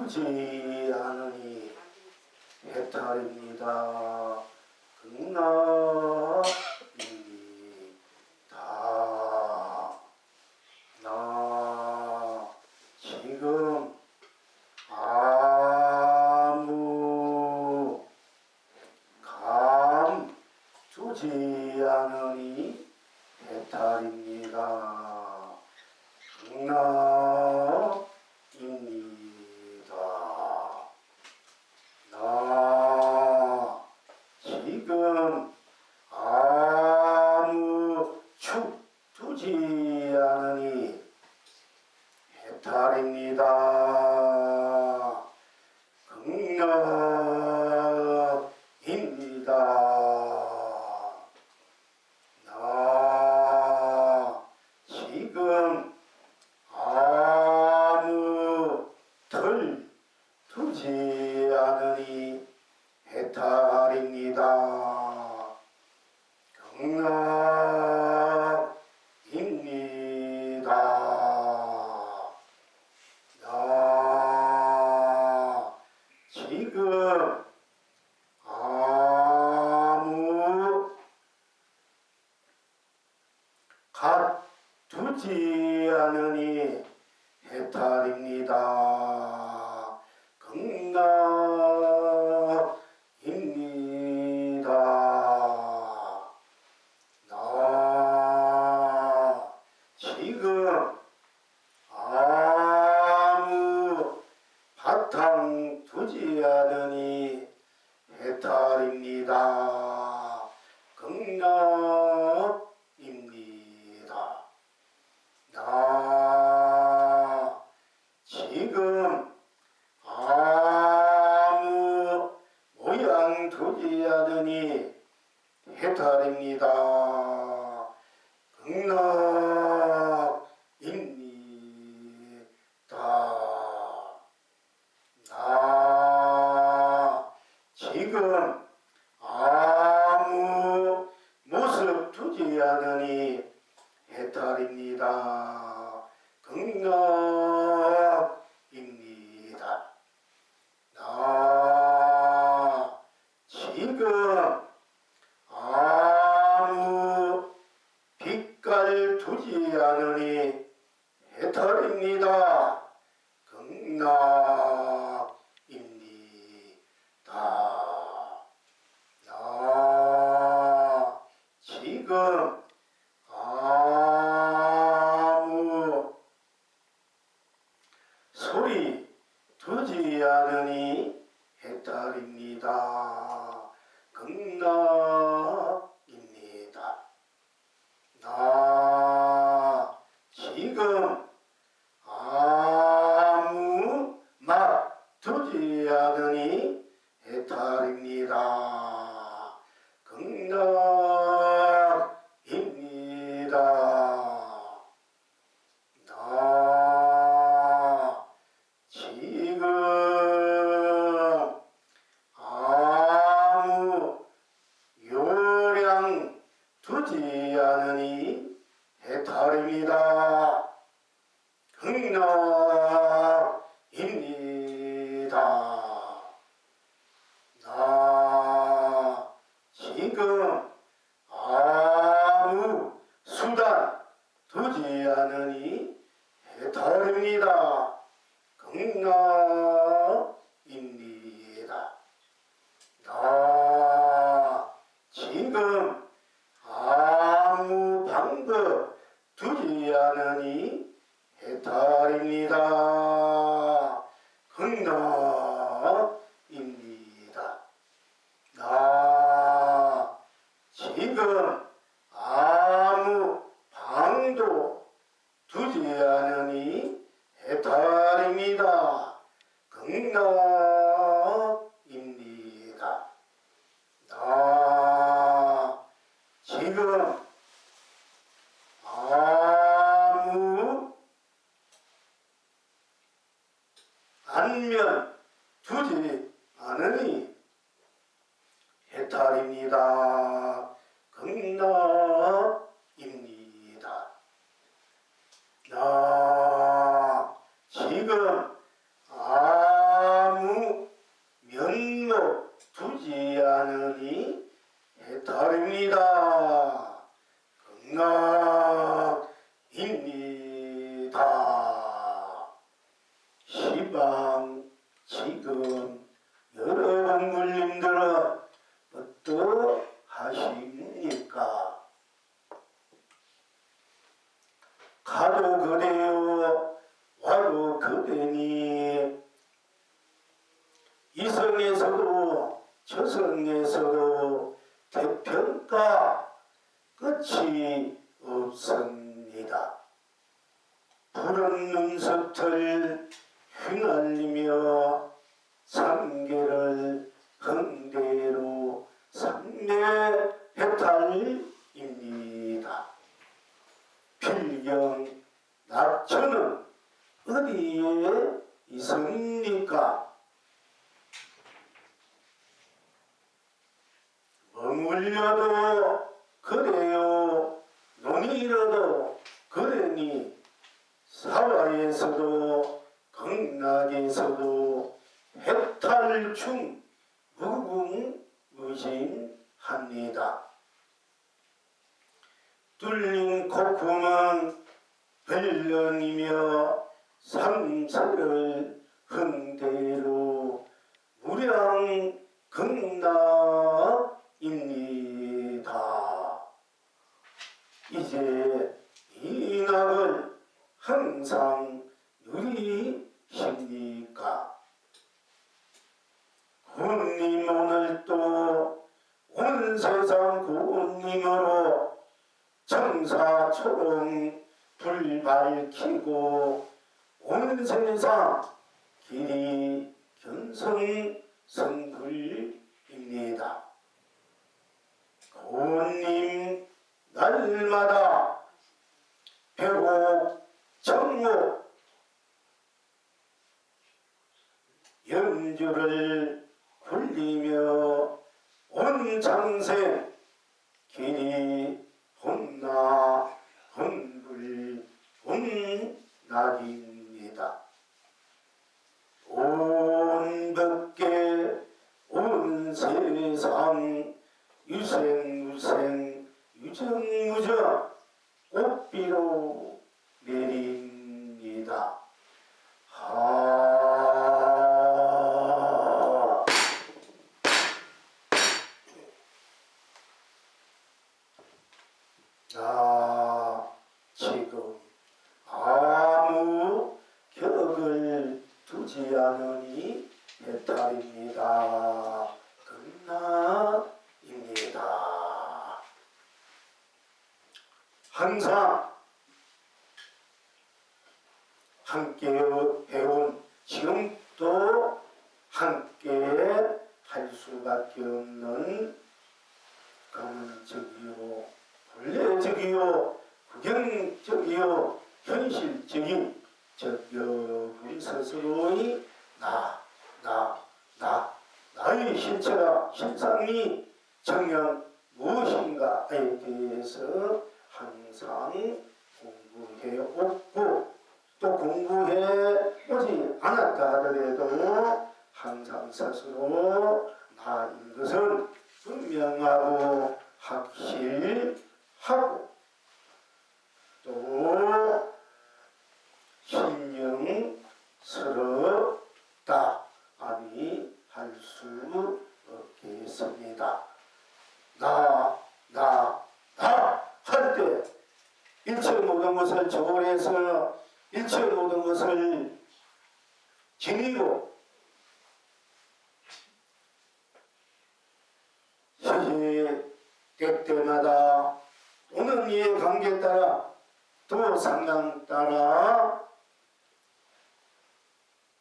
두지 않으니 해탈입니다. 극락입니다. 나 지금 아무 감 두지 않으니 해탈입니다. 극락입니다. 나 지금 아무 축 두지 않으니 해탈입니다. 극락입니다. 나 지금 아무 털 두지 않으니 해탈입니다. 극락입니다. 나 지금 아무 갓 두지 않으니 해탈입니다. 극락입니다. 나 지금 아무 바탕 두지 않으니 해탈입니다. 극락입니다. 나 지금 아무 모양 두지 않으니 해탈입니다. 극락입니다. 나 지금 아무 모습 두지 않으니 해탈입니다. 극락입니다. 나 지금 아무 빛깔 두지 않으니 해탈입니다. 극락입니다. 나 지금 아무 소리 두지 않으니 해탈입니다. 극락입니다. 나 지금 아무 맛 두지 않으니 해탈입니다. 극락입니다. 나 지금 아무 요량 두지 않으니 해탈입니다. 극락입니다. 나 지금 아무 수단 두지 않으니 해탈입니다. 극락입니다. 나 지금 아무 방법 두지 않으니 해탈입니다. 극락입니다. 나 지금 아무 방도 두지 않으니 해탈입니다. 극락입니다. 나 지금 아무 안면 두지 않으니 해탈입니다. 극락입니다. 나 지금 가도 그대요 와도 그대니 이성에서도 저성에서도 대평가 끝이 없습니다. 푸른 눈썹을 휘날리며 삼계를 흥대로 삼매해탈입니다. 필경 낙천은 어디에 있습니까? 머물려도 그래요 눈이 잃어도 그러니 사화에서도 극락에서도 해탈충 무궁무진합니다. 뚫린 코품은 별령이며 삼세를 흥대로 무량 극락입니다. 이제 이 낙을 항상 누리십니까? 구님 오늘도 온 세상 구님으로 청사초롱 불 밝히고 온 세상 길이 견성성불입니다. 구님 날마다 배곡 정목 연주를 굴리며 온 장생 길이 혼나 혼불 혼락입니다. 온 법계 온 세상 유생무생 유정무정 꽃비로 내립니다. 지금 아무 격을 두지 않으니 해탈입니다. 극락입니다. 항상 함께 배운 지금도 함께 할 수밖에 없는 감적이요 본래적이요 구경적이요 현실적인 여러분 스스로의 나의 실체가 실상이 정녕 무엇인가에 대해서 항상 공부해 오고 또 공부해 오지 않았다 하더라도 항상 스스로 나인 것은 분명하고 확실하고 또 신령스럽다 아니할 수 없겠습니다. 나 할 때 일체 모든 것을 초월해서 일체 모든 것을 지니고 때때마다 또는 이의 관계에 따라 또 상황 따라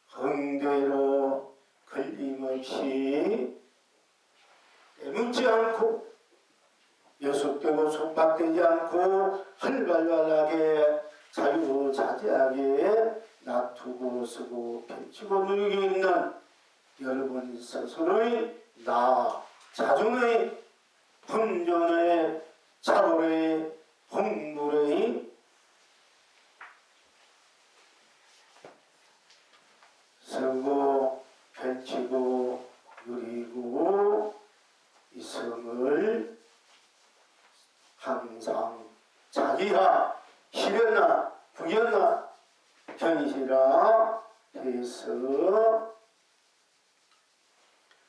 흥대로 걸림없이 깨물지 않고 여속되고 속박되지 않고 활발하게 자유자재하게 놔두고 쓰고 펼치고 누리고 있는 여러분 스스로의 나 자존의 품존의 차골의 홍물의 쓰고 펼치고 누리고 있음을 항상 자기가 실현나 구현나 현실화 해서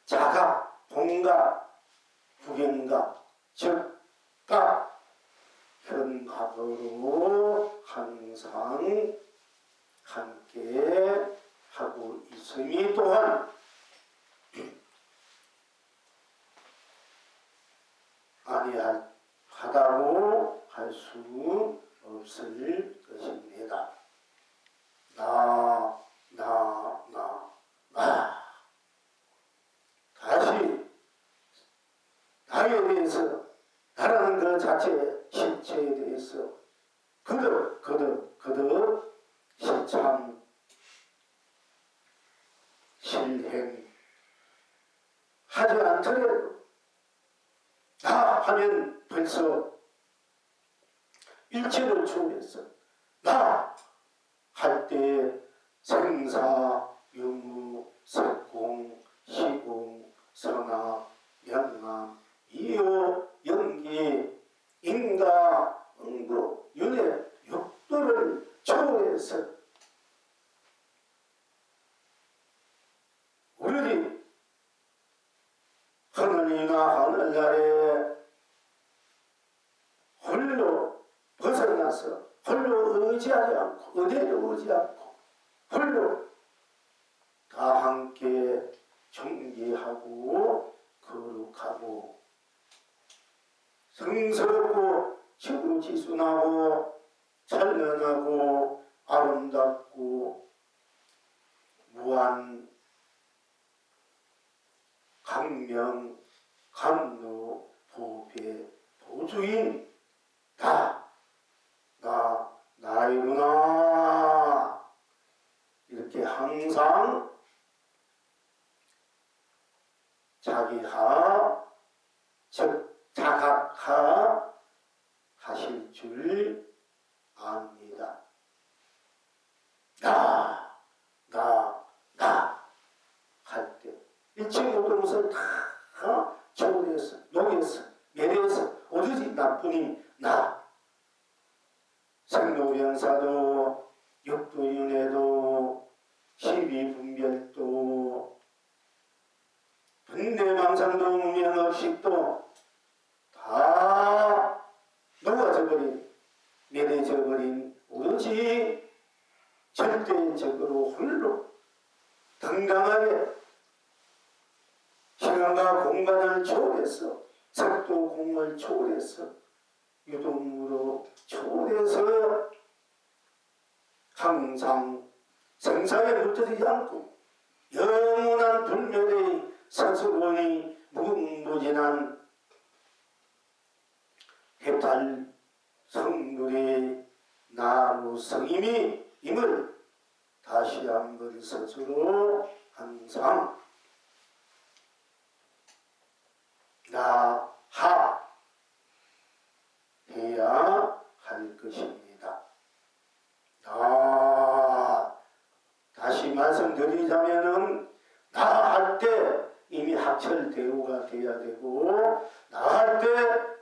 자각, 동각, 구현각, 즉각 현각으로 항상 함께 하고 있음이 또한 아니하다고 할 수 없을 것입니다. 나. 다시 나에 대해서, 나라는 그 자체 실체에 대해서 거듭 실참 실행하지 않더라도 나 하면 벌써 일체를 추면서 나 할 때 생사, 유무, 색공, 시공, 선화, 명암, 이요, 연기, 인가, 응고, 윤회, 육도를 초월해서 우리 하늘이나 하늘나라에 홀로 벗어나서 홀로 의지하지 않고 어디에도 오지 않고 홀로 다 함께 존귀하고 거룩하고 성스럽고 지구지순하고 찬란하고 아름답고 무한 강명 감로 보배 보주인 나이구나 이렇게 항상 자기하 즉 자각하 하실 줄 압니다. 나 할 때 일체 모든 것을 다 초월해서 녹여서 매려서 오로지 나뿐인 나 생로병사도 육도윤회도 십이분별도 분대망상도 무명업식도 다 녹아져버린 매려져버린 오로지 절대적으로 홀로 당당하게 시간과 공간을 초월해서 색도 공을 초월해서 유동으로 초월해서 항상 생사에 물들이지 않고 영원한 불멸의 스스로의 무궁무진한 해탈 성불의 나로 성임을 다시 한번 스스로 항상 나하 해야 할 것입니다. 다시 말씀드리자면은 나 할 때 이미 학철 대우가 돼야 되고 나 할 때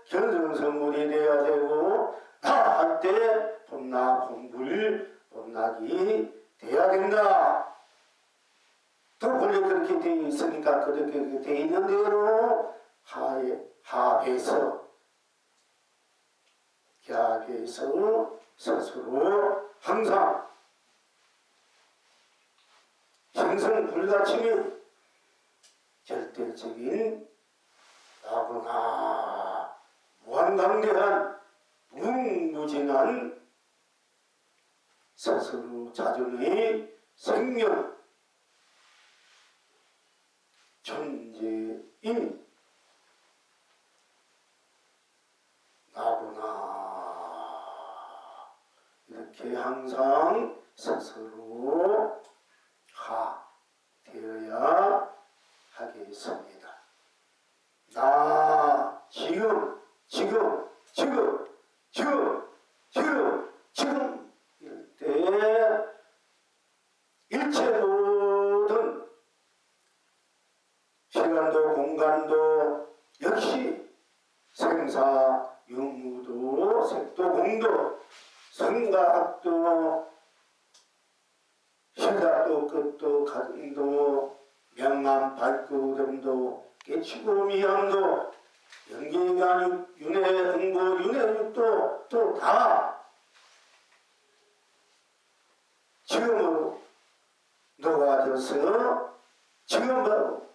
견성성물이 돼야 되고 나 할 때 봄나 봄불 봄나기 돼야 된다. 또 원래 그렇게 되어 있으니까 그렇게 되어 있는 대로 합해서 갸해서 스스로 항상 생성불가침이 절대적인 나구나 무한강대한 무궁무진한 스스로 자존의 생명 존재인 나구나 이렇게 항상 스스로 되어야 하겠습니다. 나 지금 이럴 때 일체 모든 시간도 공간도 역시 생사 유무도 색도 공도 성과 학도 시작도 끝도 가정도 명암 발구름도 깨치고 미함도 연기관 윤회, 응고, 윤회육도 또 다 지금으로 녹아져서 지금 바로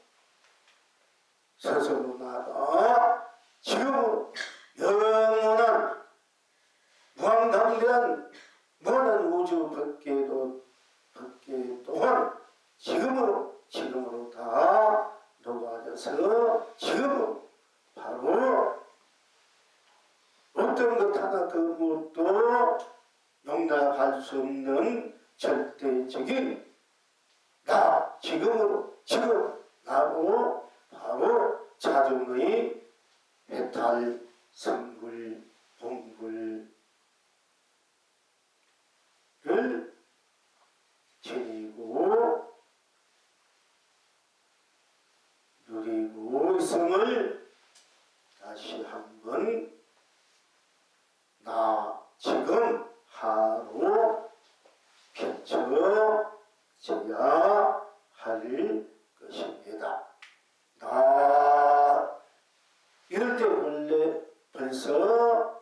스스로 나가 지금 영원한 무한당대한 무한한 우주 법계 또한 지금으로 다 녹아져서 지금 바로 어떤 것 하나 그 무엇도 용납할 수 없는 절대적인 나 지금 나로 바로 자중의 해탈 성불 본불을 지니고 누리고 있음을 다시 한번 나 지금 하루 펼쳐져야 할 것입니다. 나 이럴 때 원래 벌써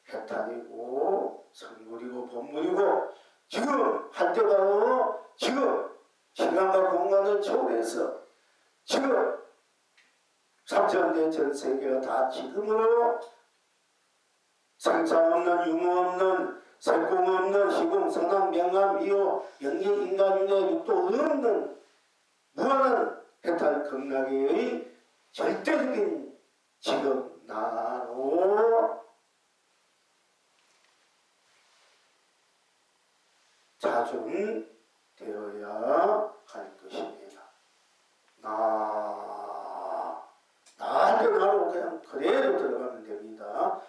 해탈이고 성물이고 본물이고 지금 할 때 바로 지금 시간과 공간을 초월해서 지금 삼천대 전 세계가 다 지금으로 상상 없는 유무 없는 색공 없는 시공 선악 명암 미호 영리 인간 윤회 육도 없는 무한한 해탈 극락의 절대적인 지금 나로 자존되어야 할 것입니다. 나한테 나로 그냥 그대로 들어가면 됩니다.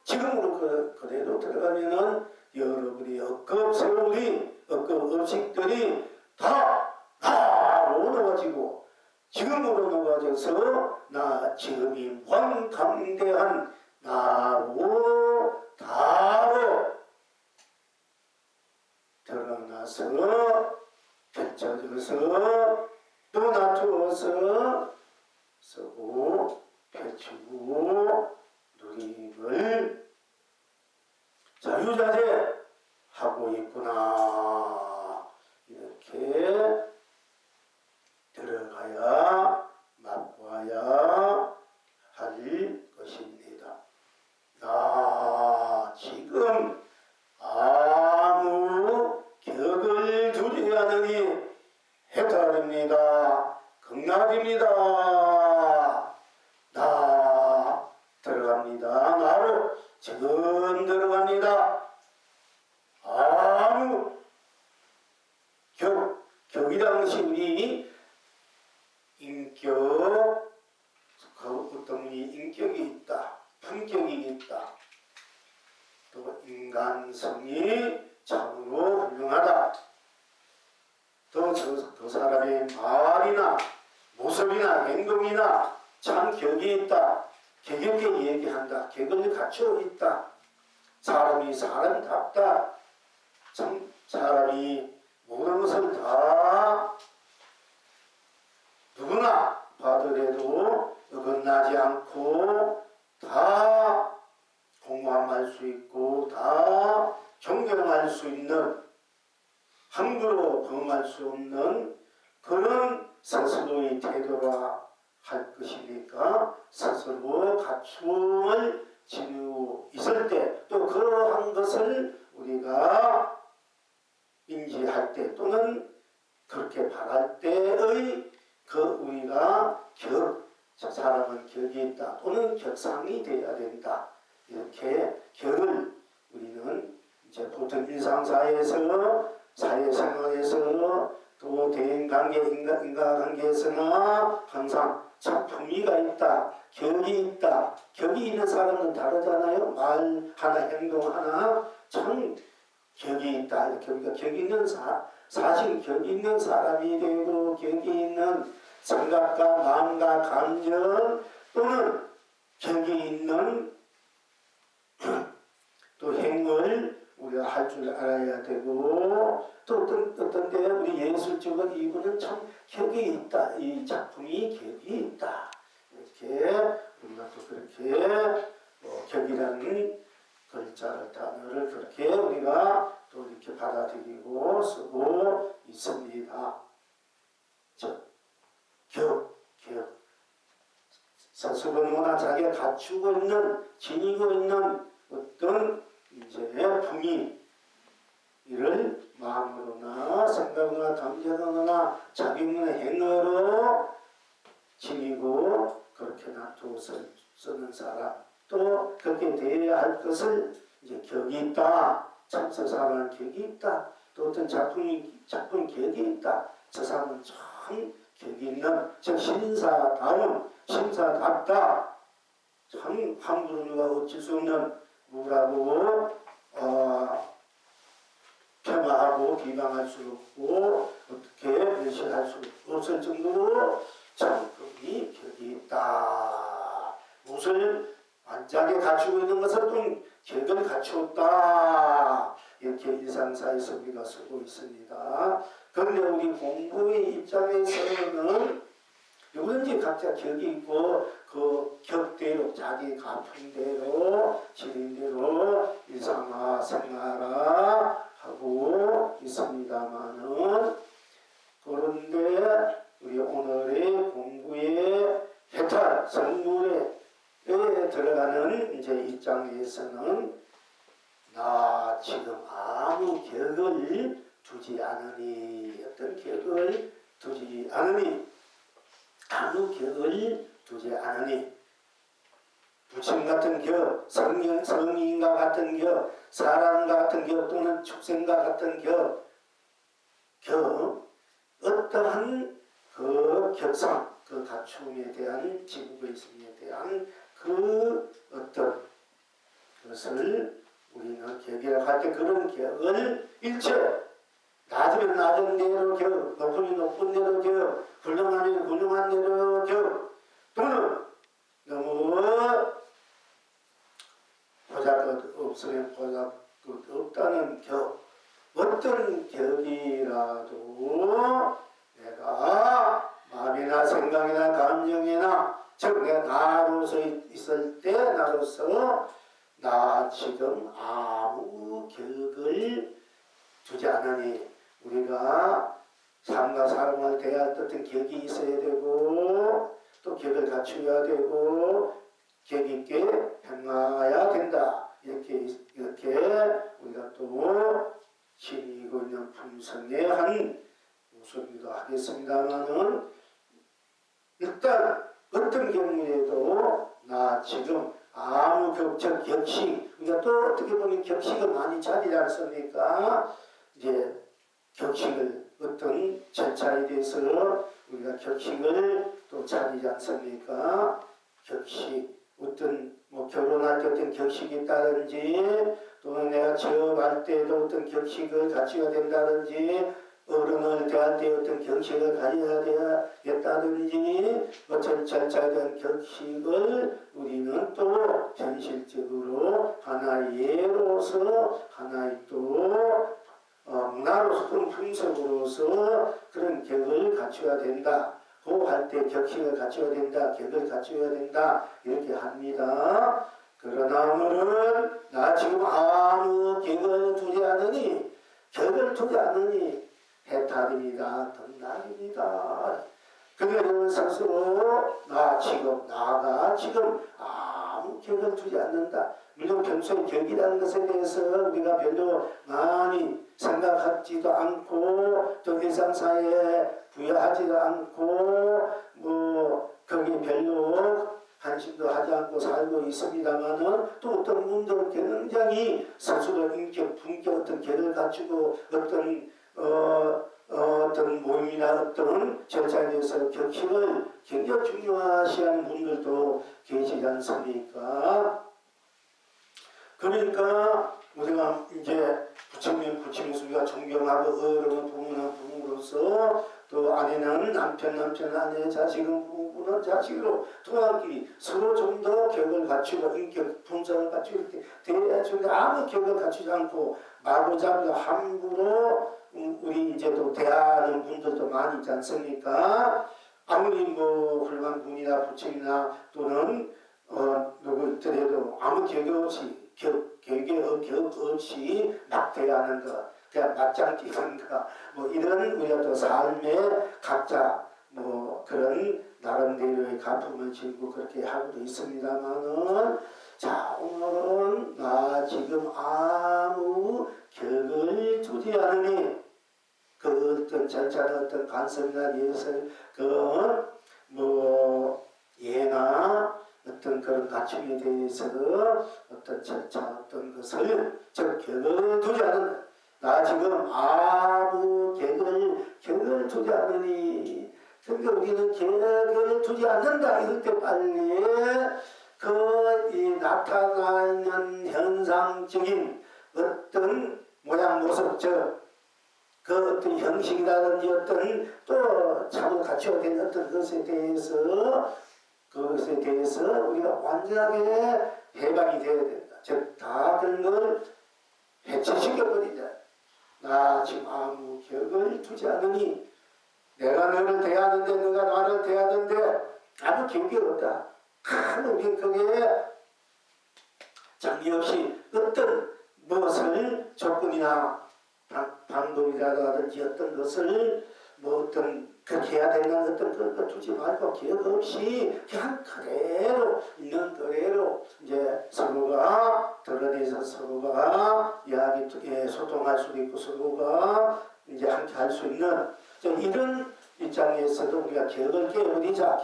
지금으로 그대로 들어가면은 여러분이 억급 세월이 억급 음식들이 다 나로 녹아지고 지금으로 녹아져서 나 지금이 무한강대한 나로 다로 드러나서 펼쳐져서 또 낮추어서 쓰고 펼치고 누림을 자유자재 하고 있구나 이렇게 들어가야 맛봐야 할 것입니다. 나 지금 아무 격을 두지 않으니 해탈입니다. 극락입니다. 나 들어갑니다. 나로 지금 들어갑니다. 아무 격이당시 우리 인격 어떤 인격이 있다. 품격이 있다. 또 인간성이 참으로 훌륭하다. 또 그 사람의 말이나 모습이나 행동이나 참 격이 있다. 격 있게 얘기한다. 격을 갖추어 있다. 사람이 사람답다. 참 사람이 모든 것을 다 누구나 봐더라도 어긋나지 않고 다 공감할 수 있고 다 존경할 수 있는 함부로 범할 수 없는 그런 스스로의 태도라 할 것이니까 스스로 갖춤을 지니고 있을 때 또 그러한 것을 우리가 인지할 때 또는 그렇게 바랄 때의 그 우리가 저 사람은 격이 있다 또는 격상이 되어야 된다 이렇게 격을 우리는 이제 보통 일상사회에서 사회생활에서 또 대인관계 인간관계에서나 항상 참 품위가 있다 격이 있다 격이 있는 사람은 다르잖아요. 말 하나 행동 하나 참 격이 있다 이렇게 우리가 격이 있는 사실 격이 있는 사람이 되고 격이 있는 생각과 마음과 감정 또는 격이 있는 또 행을 우리가 할 줄 알아야 되고, 또 어떤 데 우리 예술적으로 이분은 참 격이 있다, 이 작품이 격이 있다, 이렇게 우리가 또 그렇게 격이라는 글자를, 단어를 그렇게 우리가 또 이렇게 받아들이고 쓰고 있습니다. 격. 스스로나 자기가 갖추고 있는, 지니고 있는 어떤 이제 품위, 이를 마음으로나 생각으로나 감정으로나 자기의 행위로 지니고 그렇게 놔두고 쓰는 사람, 또 그렇게 대해야 할 것을 이제 격이 있다. 참 저 사람은 격이 있다. 또 어떤 작품 격이 있다. 저 사람은 참 격이 있는, 즉 신사답다. 참 함부로가 어쩔 수 없는 누구라고 폄하하고 비방할 수 없고 어떻게 멸시할 수 없을 정도로 참 그분이 격이 있다. 무엇을 완전하게 갖추고 있는 것은 또 격을 갖추었다. 이렇게 일상사에서 우리가 쓰고 있습니다. 그런데 우리 공부의 입장에서는 누구든지 각자 격이 있고 그 격대로 자기 가풍대로 지린대로 일상화 생활화 하고 있습니다만은, 그런데 우리 오늘의 공부의 해탈 성물에 들어가는 이제 입장에서는 나 지금 아무 격을 두지 않으니, 어떤 격을 두지 않으니, 아무 격을 두지 않으니, 부처님 같은 격, 성인과 같은 격, 사람과 같은 격, 또는 축생과 같은 격, 어떠한 그 격상, 그 갖춤에 대한 지구의 있음에 대한 그 어떤 것을 우리는 격이라고 할 때, 그런 격을 일체 낮으면 낮은 대로 격, 높으면 높은 대로 격, 훌륭하면 훌륭한 대로 격, 또는 너무 보잘것 없으면 보잘것 없다는 격, 어떤 격이라도 내가 마음이나 생각이나 감정이나, 즉 내가 나로서 있을 때 나로서 나 지금 아무 격을 두지 않으니, 우리가 삶과 사람을 대할 어떤 격이 있어야 되고 또 격을 갖추어야 되고 격 있게 행하여야 된다. 이렇게 우리가 또 지니고 있는 품성의 한 모습이기도 하겠습니다만은, 일단 어떤 경우에도 나 지금 아무 격식, 우리가 또 어떻게 보면 격식을 많이 차리지 않습니까? 이제 격식을 어떤 절차에 대해서 우리가 격식을 또 차리지 않습니까? 격식, 어떤 결혼할 때 어떤 격식이 있다든지, 또는 내가 취업할 때도 어떤 격식을 갖춰야 된다든지, 어른을 대할 때 어떤 격식을 가져야 되겠다든지, 어떤 절차에 대한 격식을 우리는 또 현실적으로 하나의 예로서, 하나의 또 문화로서, 또는 풍습으로서 그런 격을 갖춰야 된다. 고 할 때 격식을 갖춰야 된다, 격을 갖춰야 된다, 이렇게 합니다. 그러나 오늘은 나 지금 아무 격을 두지 않으니, 해탈입니다. 등락입니다. 그러면 스스로 나가 지금 아무 격을 두지 않는다. 물론 평소에 격이라는 것에 대해서 우리가 별로 많이 생각하지도 않고 또 일상사회에 부여하지도 않고 거기 별로 관심도 하지 않고 살고 있습니다만은, 또 어떤 분들은 굉장히 스스로 인격, 품격, 어떤 격을 갖추고 어떤 모임이나 어떤 절차에 대해서 격식을 굉장히 중요시하는 분들도 계시지 않습니까? 그러니까 우리가 이제 부처님 우리가 존경하고 어른은 부모는 부모로서 또 아내는 남편 아내 자식은 부모는 자식으로 통합끼리 서로 좀 더 격을 갖추고 인격 품성을 갖추고 이렇게 대해주는데 아무 격을 갖추지 않고 마구잡이로 함부로 우리 이제 또 대하는 분들도 많이 있지 않습니까? 아무리 뭐 훌륭한 분이나 부처님이나 또는 누구 있더라도 아무 격 없이 격 없이 막 대하는 것, 그냥 맞짱 뛰는 것, 뭐 이런 우리가 또 삶에 각자 뭐 그런 나름대로의 가품을 지고 그렇게 하고도 있습니다만은, 자 오늘은 나 지금 아무 격을 두지 않으니 그 어떤 절차나 어떤 간섭이나 예술 뭐 예나 어떤 그런 갖춤에 대해서 어떤 절차 어떤 것을 즉 격을 두지 않은 나 지금 아무 격을 두지 않으니, 그러니까 우리는 격을 두지 않는다 이럴 때 빨리 이 나타나는 현상적인 어떤 모양 모습 그 어떤 형식이라든지 어떤 또 참을 갖춰야 되는 어떤 것에 대해서 우리가 완전하게 해방이 되어야 된다. 즉 다 그런 걸 해체시켜버리자. 나 지금 아무 격을 두지 않으니 내가 너를 대하는데 너가 나를 대하는데 아무 격이 없다. 우리 그게 장기 없이 어떤 무엇을 조건이나 방법이라든지 어떤 것을 뭐 어떤 그렇게 해야 되는 어떤 그런 두지 말고 기억 없이 그냥 그대로 있는 그대로 이제 서로가 드러내서 서로가 소통할 수도 있고 서로가 이제 함께 할 수 있는 이런 입장에서도 우리가 격을 깨버리자.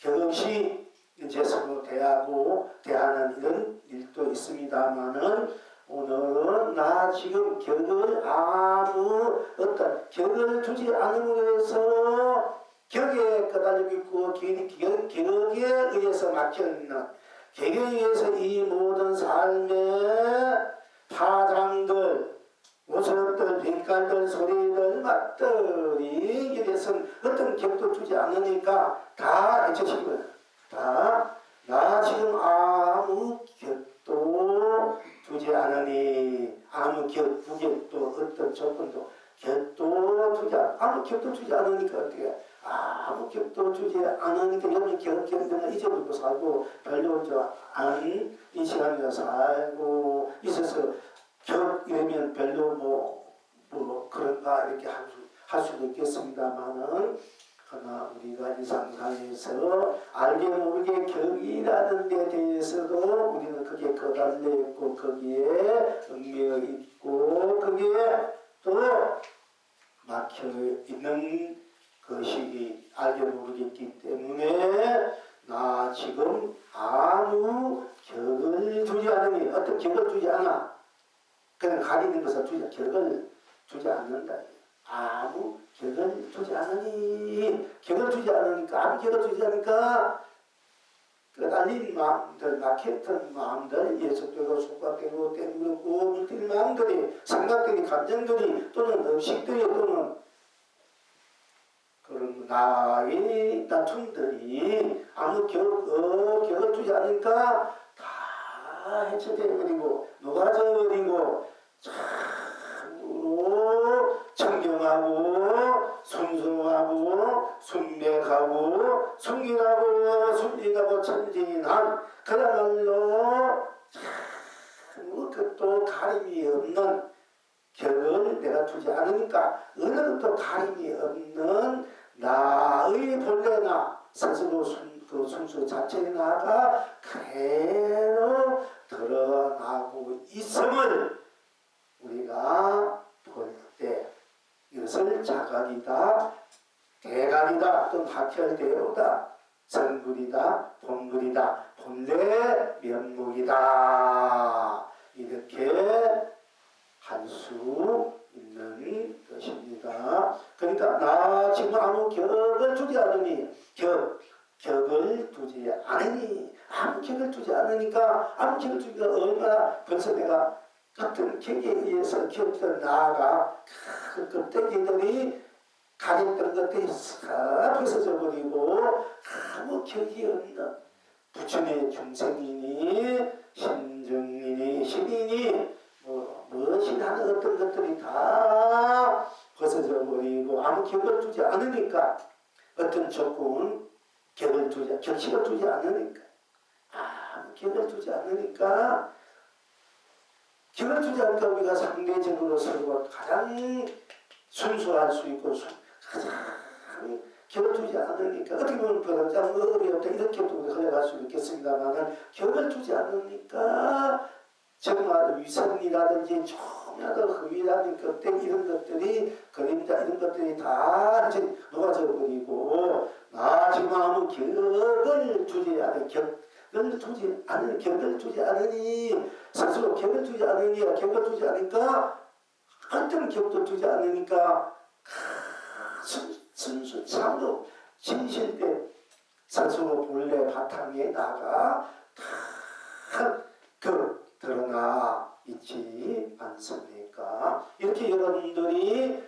격 없이 이제 서로 대하는 이런 일도 있습니다만은, 오늘은 나 지금 아무 어떤 격을 두지 않음으로 해서 격에 꺼달려 있고 격에 의해서 막혀있는, 격에 의해서 이 모든 삶의 파장들, 모습들, 빛깔들, 소리들, 맛들이 이래서 어떤 격도 두지 않으니까 다 해체시키고 나 지금 아무 격도 두지 않으니, 아무 부격도 어떤 조건도 아무 격도 두지 않으니까 어떻게 아무 격도 두지 않으니까 여러분 격은 잊어버리고 살고 별로 안 인식하면서 살고 있어서 격 이러면 별로 뭐 그런가 이렇게 할 수도 있겠습니다만은, 그러나 우리가 일상생활에서 알게 모르게 격이라는 데 대해서도 우리는 거기에 거달려 있고 거기에 얽매여 있고 거기에 또 막혀 있는 것이 알게 모르겠기 때문에 나 지금 아무 격을 두지 않으니, 어떤 격을 두지 않아. 그냥 가리는 것을 격을 두지 않는다. 아무 격을 두지 않으니, 격을 두지 않으니까, 아무 격을 두지 않으니까 날린 마음들, 막혔던 마음들, 예속되고 속박되고 때문이고 물들인 마음들이, 생각들이, 감정들이, 또는 음식들이, 또는 그런 나의 다툼들이 아무 격을 두지 않으니까 다 해체되어버리고 녹아져버리고 참으로 청경하고 순수하고 순백하고 순결하고 천진한 그야말로 참 그것도 가림이 없는 격을 내가 두지 않으니까 어느 것도 가림이 없는 나의 본래나 스스로 그 순수 자체의 나가 그대로 드러나고 있음을 우리가 볼 때 이것을 자각이다, 대각이다, 또는 학혈대오다, 선불이다, 본불이다, 본래 면목이다, 이렇게 할 수 있는 것입니다. 그러니까 나 지금 아무 격을 두지 않으니 격을 두지 않으니 아무 격을 두지 않으니까 아무 격을 두니까 얼마나 벌써 내가 어떤 격에 의해서 격들 나아가 그 껍데기들이 가렸던 것들이 싹 벗어져 버리고 아무 격이 없는 부처의 중생이니 신중이니 신이니 무엇이 하는 어떤 것들이 다 벗어져 버리고 아무 격을 두지 않으니까 어떤 조건 격을 두지 격식을 두지 않으니까 아무 격을 두지 않으니까 격을 두지 않으니까 우리가 상대적으로 서로 가장 순수할 수 있고 가장 격을 두지 않으니까 어떻게 보면 가장 어렵다 이렇게도 흘러갈 수 있겠습니다만 격을 두지 않으니까 정말 위선이라든지 조금이라도 흠이라든지 껍데기 이런 것들이 그림자 이런 것들이 다 이제 녹아져 버리고 나 지금 아무 격을 두지 않은 격을 두지 않으니 스스로 격을 두지 않으니 격을 두지 않으니까 어떤 격도 두지 않으니까 순수 참도 진실된 스스로 본래 바탕에 나가 그 드러나 있지 않습니까? 이렇게 여러분들이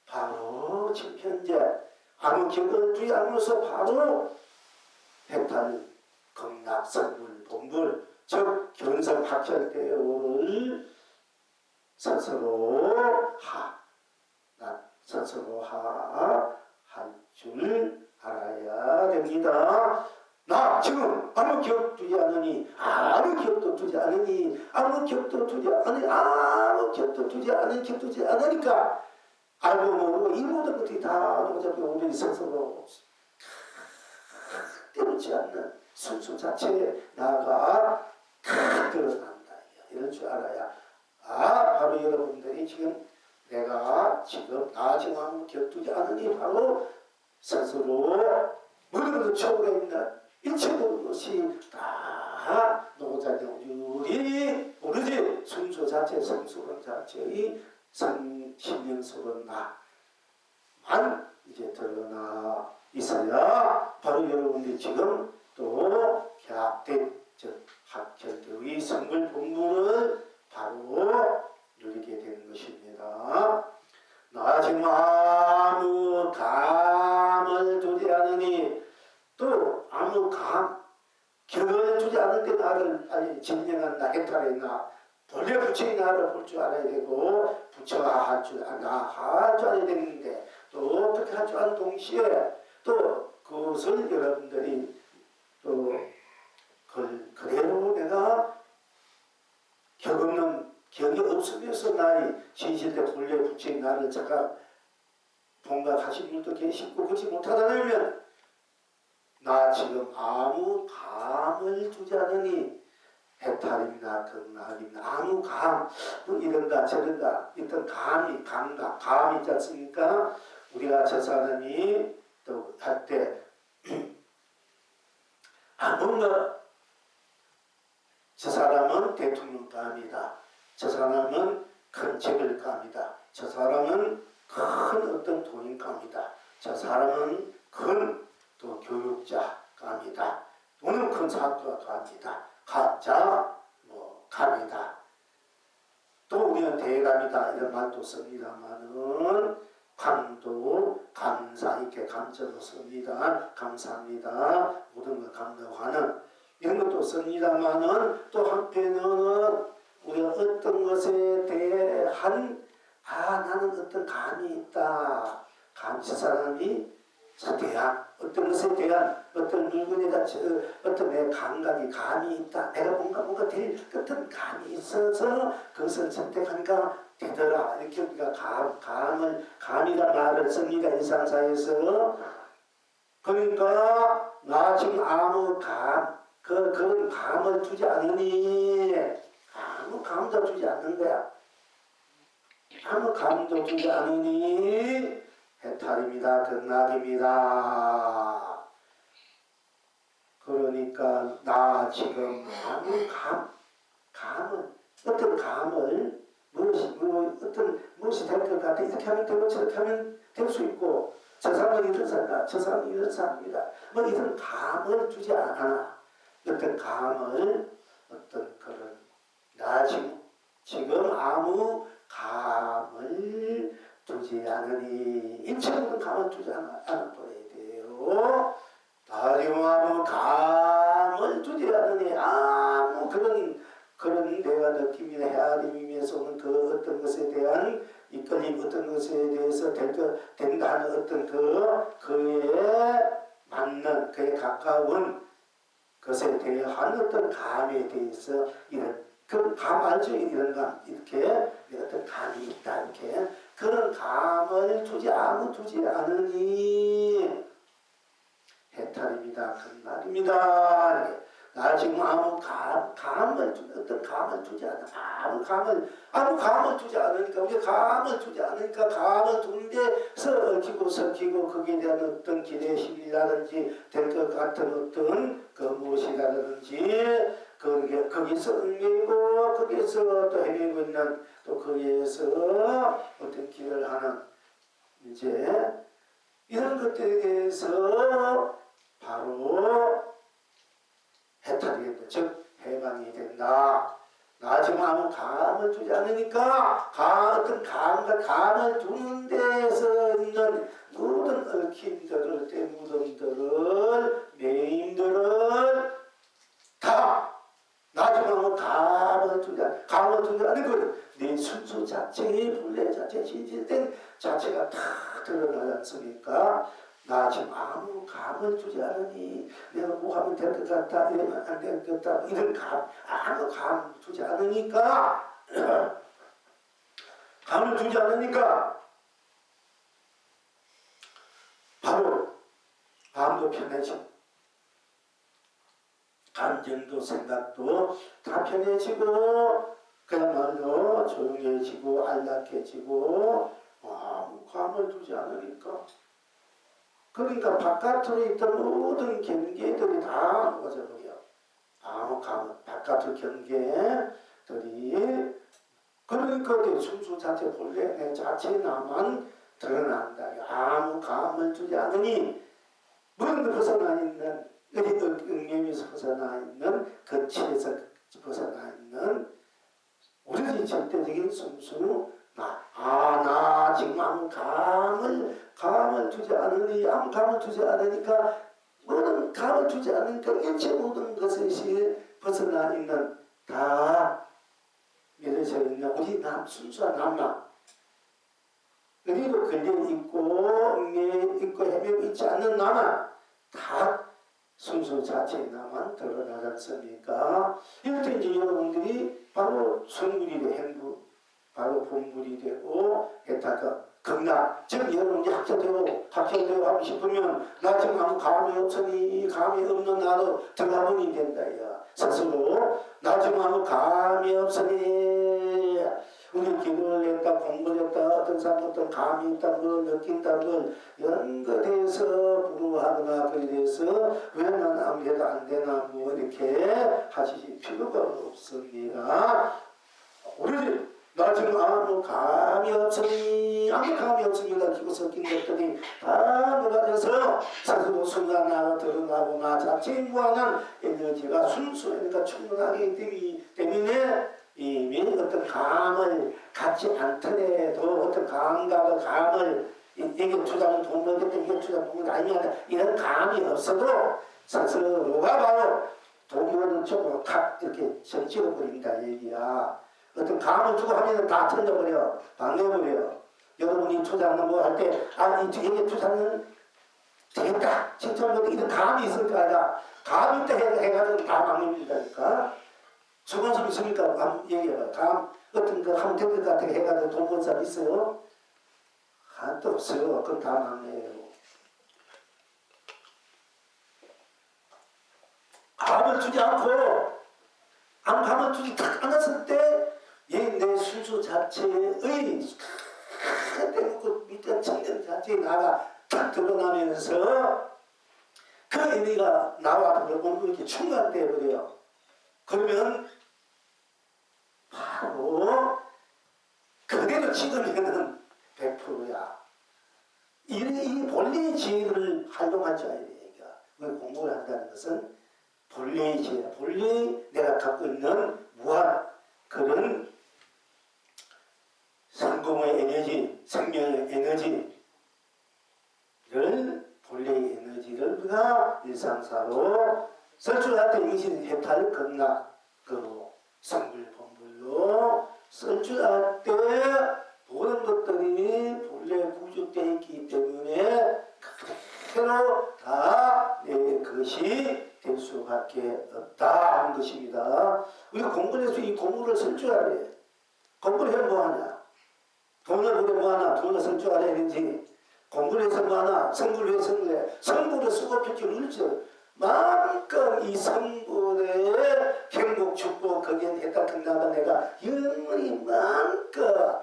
바로 지금 현재 아무 격을 두지 않으면서 바로 해탈 극락 선물 본불 즉 견성학철대오를 스스로 할 줄 알아야 됩니다. 나 지금 아무 격 두지 않으니 아무 격도 두지 않으니 아무 격도 두지 않으니까 알고 모르고 이 모든 것들이 다 어차피 우리 스스로 때묻지 않는 순수 자체에 나가 드러난다. 이럴 줄 알아야 바로 여러분들이 지금 나 지금 아무 격 두지 않으니 바로 스스로 모든 것을 초월해 있는 일체 모든 것이 다 노자경률이 오로지 순수 자체 성수론 자체의 신명스러운 나만 이제 드러나 있어야 바로 여러분들이 지금 또 개합된 즉 학철대의 성불 본문을 바로 누리게 되는 것입니다. 나 지금 아무 감을 두지 않으니 또 아무 격을 두지 않는데 나를 진정한 나 해탈의 나 본래 부처의 나를 볼 줄 알아야 되고 부처가 할 줄 알아야 되는데 또 어떻게 할 줄 아는 동시에 또 그것을 여러분들이 또 그대로 내가 격이 없으면서 나의 진실대 본래 부처의 나를 제가 본각하신 분도 계시고 그렇지 못하다면 나 지금 아무 감을 두지 않으니 해탈입니다. 극락입니다. 아무 이런가 저런가 있던 감이 있지 않습니까? 우리가 저 사람이 또 할 때 뭔가 저 사람은 대통령감이다. 저 사람은 큰 재벌감이다. 저 사람은 큰 어떤 돈인감이다. 저 사람은 큰 또 교육자감이다. 또는 큰 사학가감이다. 가짜 감이다. 또 우리는 대감이다 이런 말도 씁니다만은 감도 감사 이렇게 감정으로 씁니다. 감사합니다. 모든 걸 감사하는 이런 것도 씁니다만은 또 한편으로는 우리가 어떤 것에 대한 나는 어떤 감이 있다. 저 사람이 대한 어떤 것에 대한 어떤 물건에 대한 어떤 내 감이 있다. 내가 뭔가 될 어떤 감이 있어서 그것을 선택하니까 되더라. 이렇게 우리가 감이란 말을 씁니다. 일상사에서. 그러니까 나 지금 아무 그런 감을 두지 않으니 아무 감도 두지 않는 거야. 아무 감도 두지 않으니 해탈입니다. 극락입니다. 그러니까 나 지금 아무 감은 어떤 무엇이 될 것 같아 이렇게 하면 되고 저렇게 하면 될 수 있고 저 사람은 이런 사람이다. 저 사람은 이런 사람이다. 뭐 이런 감을 주지 않아. 어떤 감을 어떤 그런 나 지금 아무 감을 두지 않으니 인체로는 감을 두지 않아버려야 돼요. 다리고 아무 감을 두지 않으니 아무 그런 내가 느낌이나 헤아림에서 오는 그 어떤 것에 대한 이끌림 어떤 것에 대해서 된다 하는 어떤 그에 맞는 그에 가까운 것에 대한 어떤 감에 대해서 이런 그 감 알죠? 이런 감 이렇게 어떤 감이 있다 이렇게 그런 감을 두지 않으니 해탈입니다. 그 말입니다. 나 지금 아무 감을 어떤 감을 두지 않아 아무 감을 두지 않으니까 우리 감을 두지 않으니까 감을 두는 데서 얽히고 섞이고 거기에 대한 어떤 기대심이라든지 될 것 같은 어떤 그 무엇이라든지 거기서 얽매이고 거기에서 또 헤매고 있는 또 거기에서 어떤 길을 하는 이제 이런 것들에 대해서 바로 해탈이 된다. 즉 해방이 된다. 나 지금 아무 감을 두지 않으니까 어떤 감을 두는 데서 있는 모든 얽힘들을 때무덤들을 매임들을 다 나 지금 아무 감을 두지 않는 것 내 순수 자체의 본래 자체 진실된 자체가 다 드러나지 않습니까? 나 지금 아무 감을 두지 않으니 내가 뭐 하면 될 것 같다 이러면 안 될 것 같다 이런 아무 감 두지 않으니까 감을 두지 않으니까 바로 마음도 편해지고 감정도 생각도 다 편해지고 그야말로 조용해지고 안락해지고 아무 감을 두지 않으니까 그러니까 바깥으로 있던 모든 경계들이 다 녹아져버려. 아무 감 바깥의 경계들이 그러니까 내 순수 자체 본래 내 자체 나만 드러난다. 아무 감을 두지 않으니 무언가 벗어나 있는 응념에서 벗어나 있는 거치에서 벗어나 있는 오로지 절대적인 순수 나 지금 아무 감을 두지 않으니 아무 감을 두지 않으니까 모든 감을 두지 않으니까 일체 모든 것이 벗어나 있는 다 맺어져 있는 우리 순수한 남남 의리로 걸려있고 응애있고 헤매고 있지 않는 나만 다 순수 자체의 나만 드러나지 않습니까? 이럴 때 이제 여러분들이 바로 성물이 돼 행부 바로 본물이 되고 해탈과 극락 즉 여러분이 학자되고 하고 싶으면 나 지금 아무 감이 없으니 감이 없는 나로 들어가보니 된다 야 스스로 나 지금 아무 감이 없으니 우리 기도를 했다 공부를 했다 어떤 사람 어떤 감이 있다는 걸 느낀다는 걸 이런 것에 대해서 부러워하거나 그에 대해서 왜 나는 아무래도 안 되나 뭐 이렇게 하실 필요가 없습니다. 우리 나 지금 아무 감이 없으니 아무 감이 없습니다. 기고 섞인 것들이 다 녹아져서 스스로 순간 나가 드러나고 나 자체에 무한한 에너지가 순수하니까 충분하기 때문에 이미 어떤 감을 갖지 않더라도 어떤 감을 이게 투자는 돈 벌겠다 이게 투자 돈이 아니야 이런 감이 없어도 스스로가 바로 돈이 오는 쪽으로 탁 이렇게 정치를 버린다 얘기야. 어떤 감을 주고 하면 다 틀려버려 방해버려. 여러분이 투자하는 거 할 때 이게 투자는 되겠다 칭찬보다 이런 감이 있을 거 아니야. 감이 있다 해가지고 다 망해버린다니까. 저건 좀 있습니까? 한번 얘기해봐. 감 어떤 거 하면 될 것 같아 해가지고 돈 번 사람 있어요? 한도 없어요. 그럼 다 망해요. 감을 주지 않고 감을 주지 딱 않았을 때 내 순수 자체의 그 밑에 청년 자체의 나가 딱 드러나면서 그 의미가 나와 보면 이렇게 충만돼 버려요. 그러면 바로 그대로 찍으면은 100%야. 이 본래의 지혜를 활용할 줄 알아야 돼. 그러니까 공부를 한다는 것은 본래의 지혜, 본래 내가 갖고 있는 무한 그런 성공의 에너지, 생명의 에너지를 본래의 에너지를 우리가 일상사로 쓸 줄 알 때 이것이 해탈 극락으로 성불본불로 쓸 줄 알 때 모든 것들이 본래 구축되어 있기 때문에 그대로 다 내 것이 될 수밖에 없다 하는 것입니다. 우리가 공부를 해서 이 공부를 쓸 줄 알아야 돼. 공부를 해서 뭐하냐? 돈을 벌어 뭐하나? 돈을 쓸 줄 알아야 되지. 공부를 해서 뭐하나? 성불을 해서 그래. 성불을 쓰고 펼쳐 눌죠. 마음껏 이 성불의 행복 축복 거기에 했다 끝나가 내가 영원히 마음껏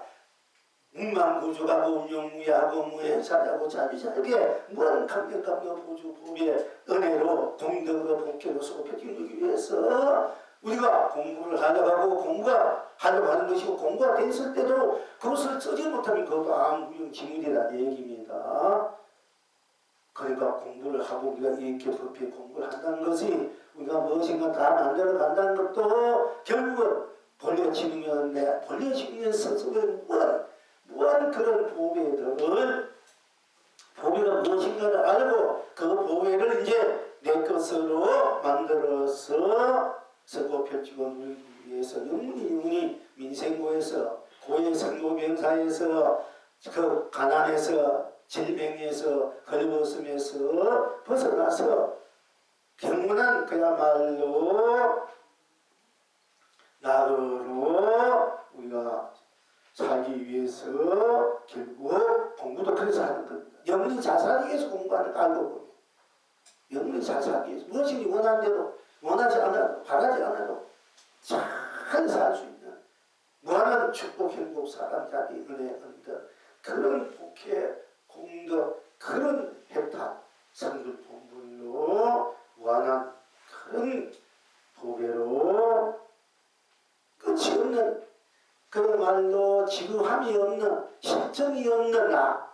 무망구조하고 운용무야하고 무해사하고 자비자에게 무한 감격감격 보주 보배 은혜로 공덕으로 복회로 쓰고 펼치기 위해서 우리가 공부를 하려고 하고 공부가 하려고 하는 것이고 공부가 됐을 때도 그것을 쓰지 못하면 그것도 아무 지물이라는 얘기입니다. 그러니까 공부를 하고 우리가 이렇게 법히 공부를 한다는 것이 우리가 무엇인가 다 만들어 간다는 것도 결국은 본래 지능이었는데 본래 지능의 스스로의 무한 그런 보배들을 보배가 무엇인가를 알고 그 보배를 이제 내 것으로 만들어서 쓰고 펼치고 누리기 위해서 영원히 민생고에서 고해 생고병사에서 그 가난에서 질병에서 헐벗음에서 벗어나서 경건한 그야말로 나으로 우리가 살기 위해서 결국 공부도 그래서 하는 겁니다. 영혼이 잘 살기 위해서 공부하는 거 알고 보면 영혼이 잘 살기 위해서 무엇이 원하는 대로 원하지 않아도 바라지 않아도 잘 살 수 있는 무한한 축복 행복 사랑 자비 은혜 언덕 그런 복회 공덕 그런 해탈 성불 본불로 무한한 그런 보배로 끝이 없는 그야말로 지루함이 없는 실정이 없는 나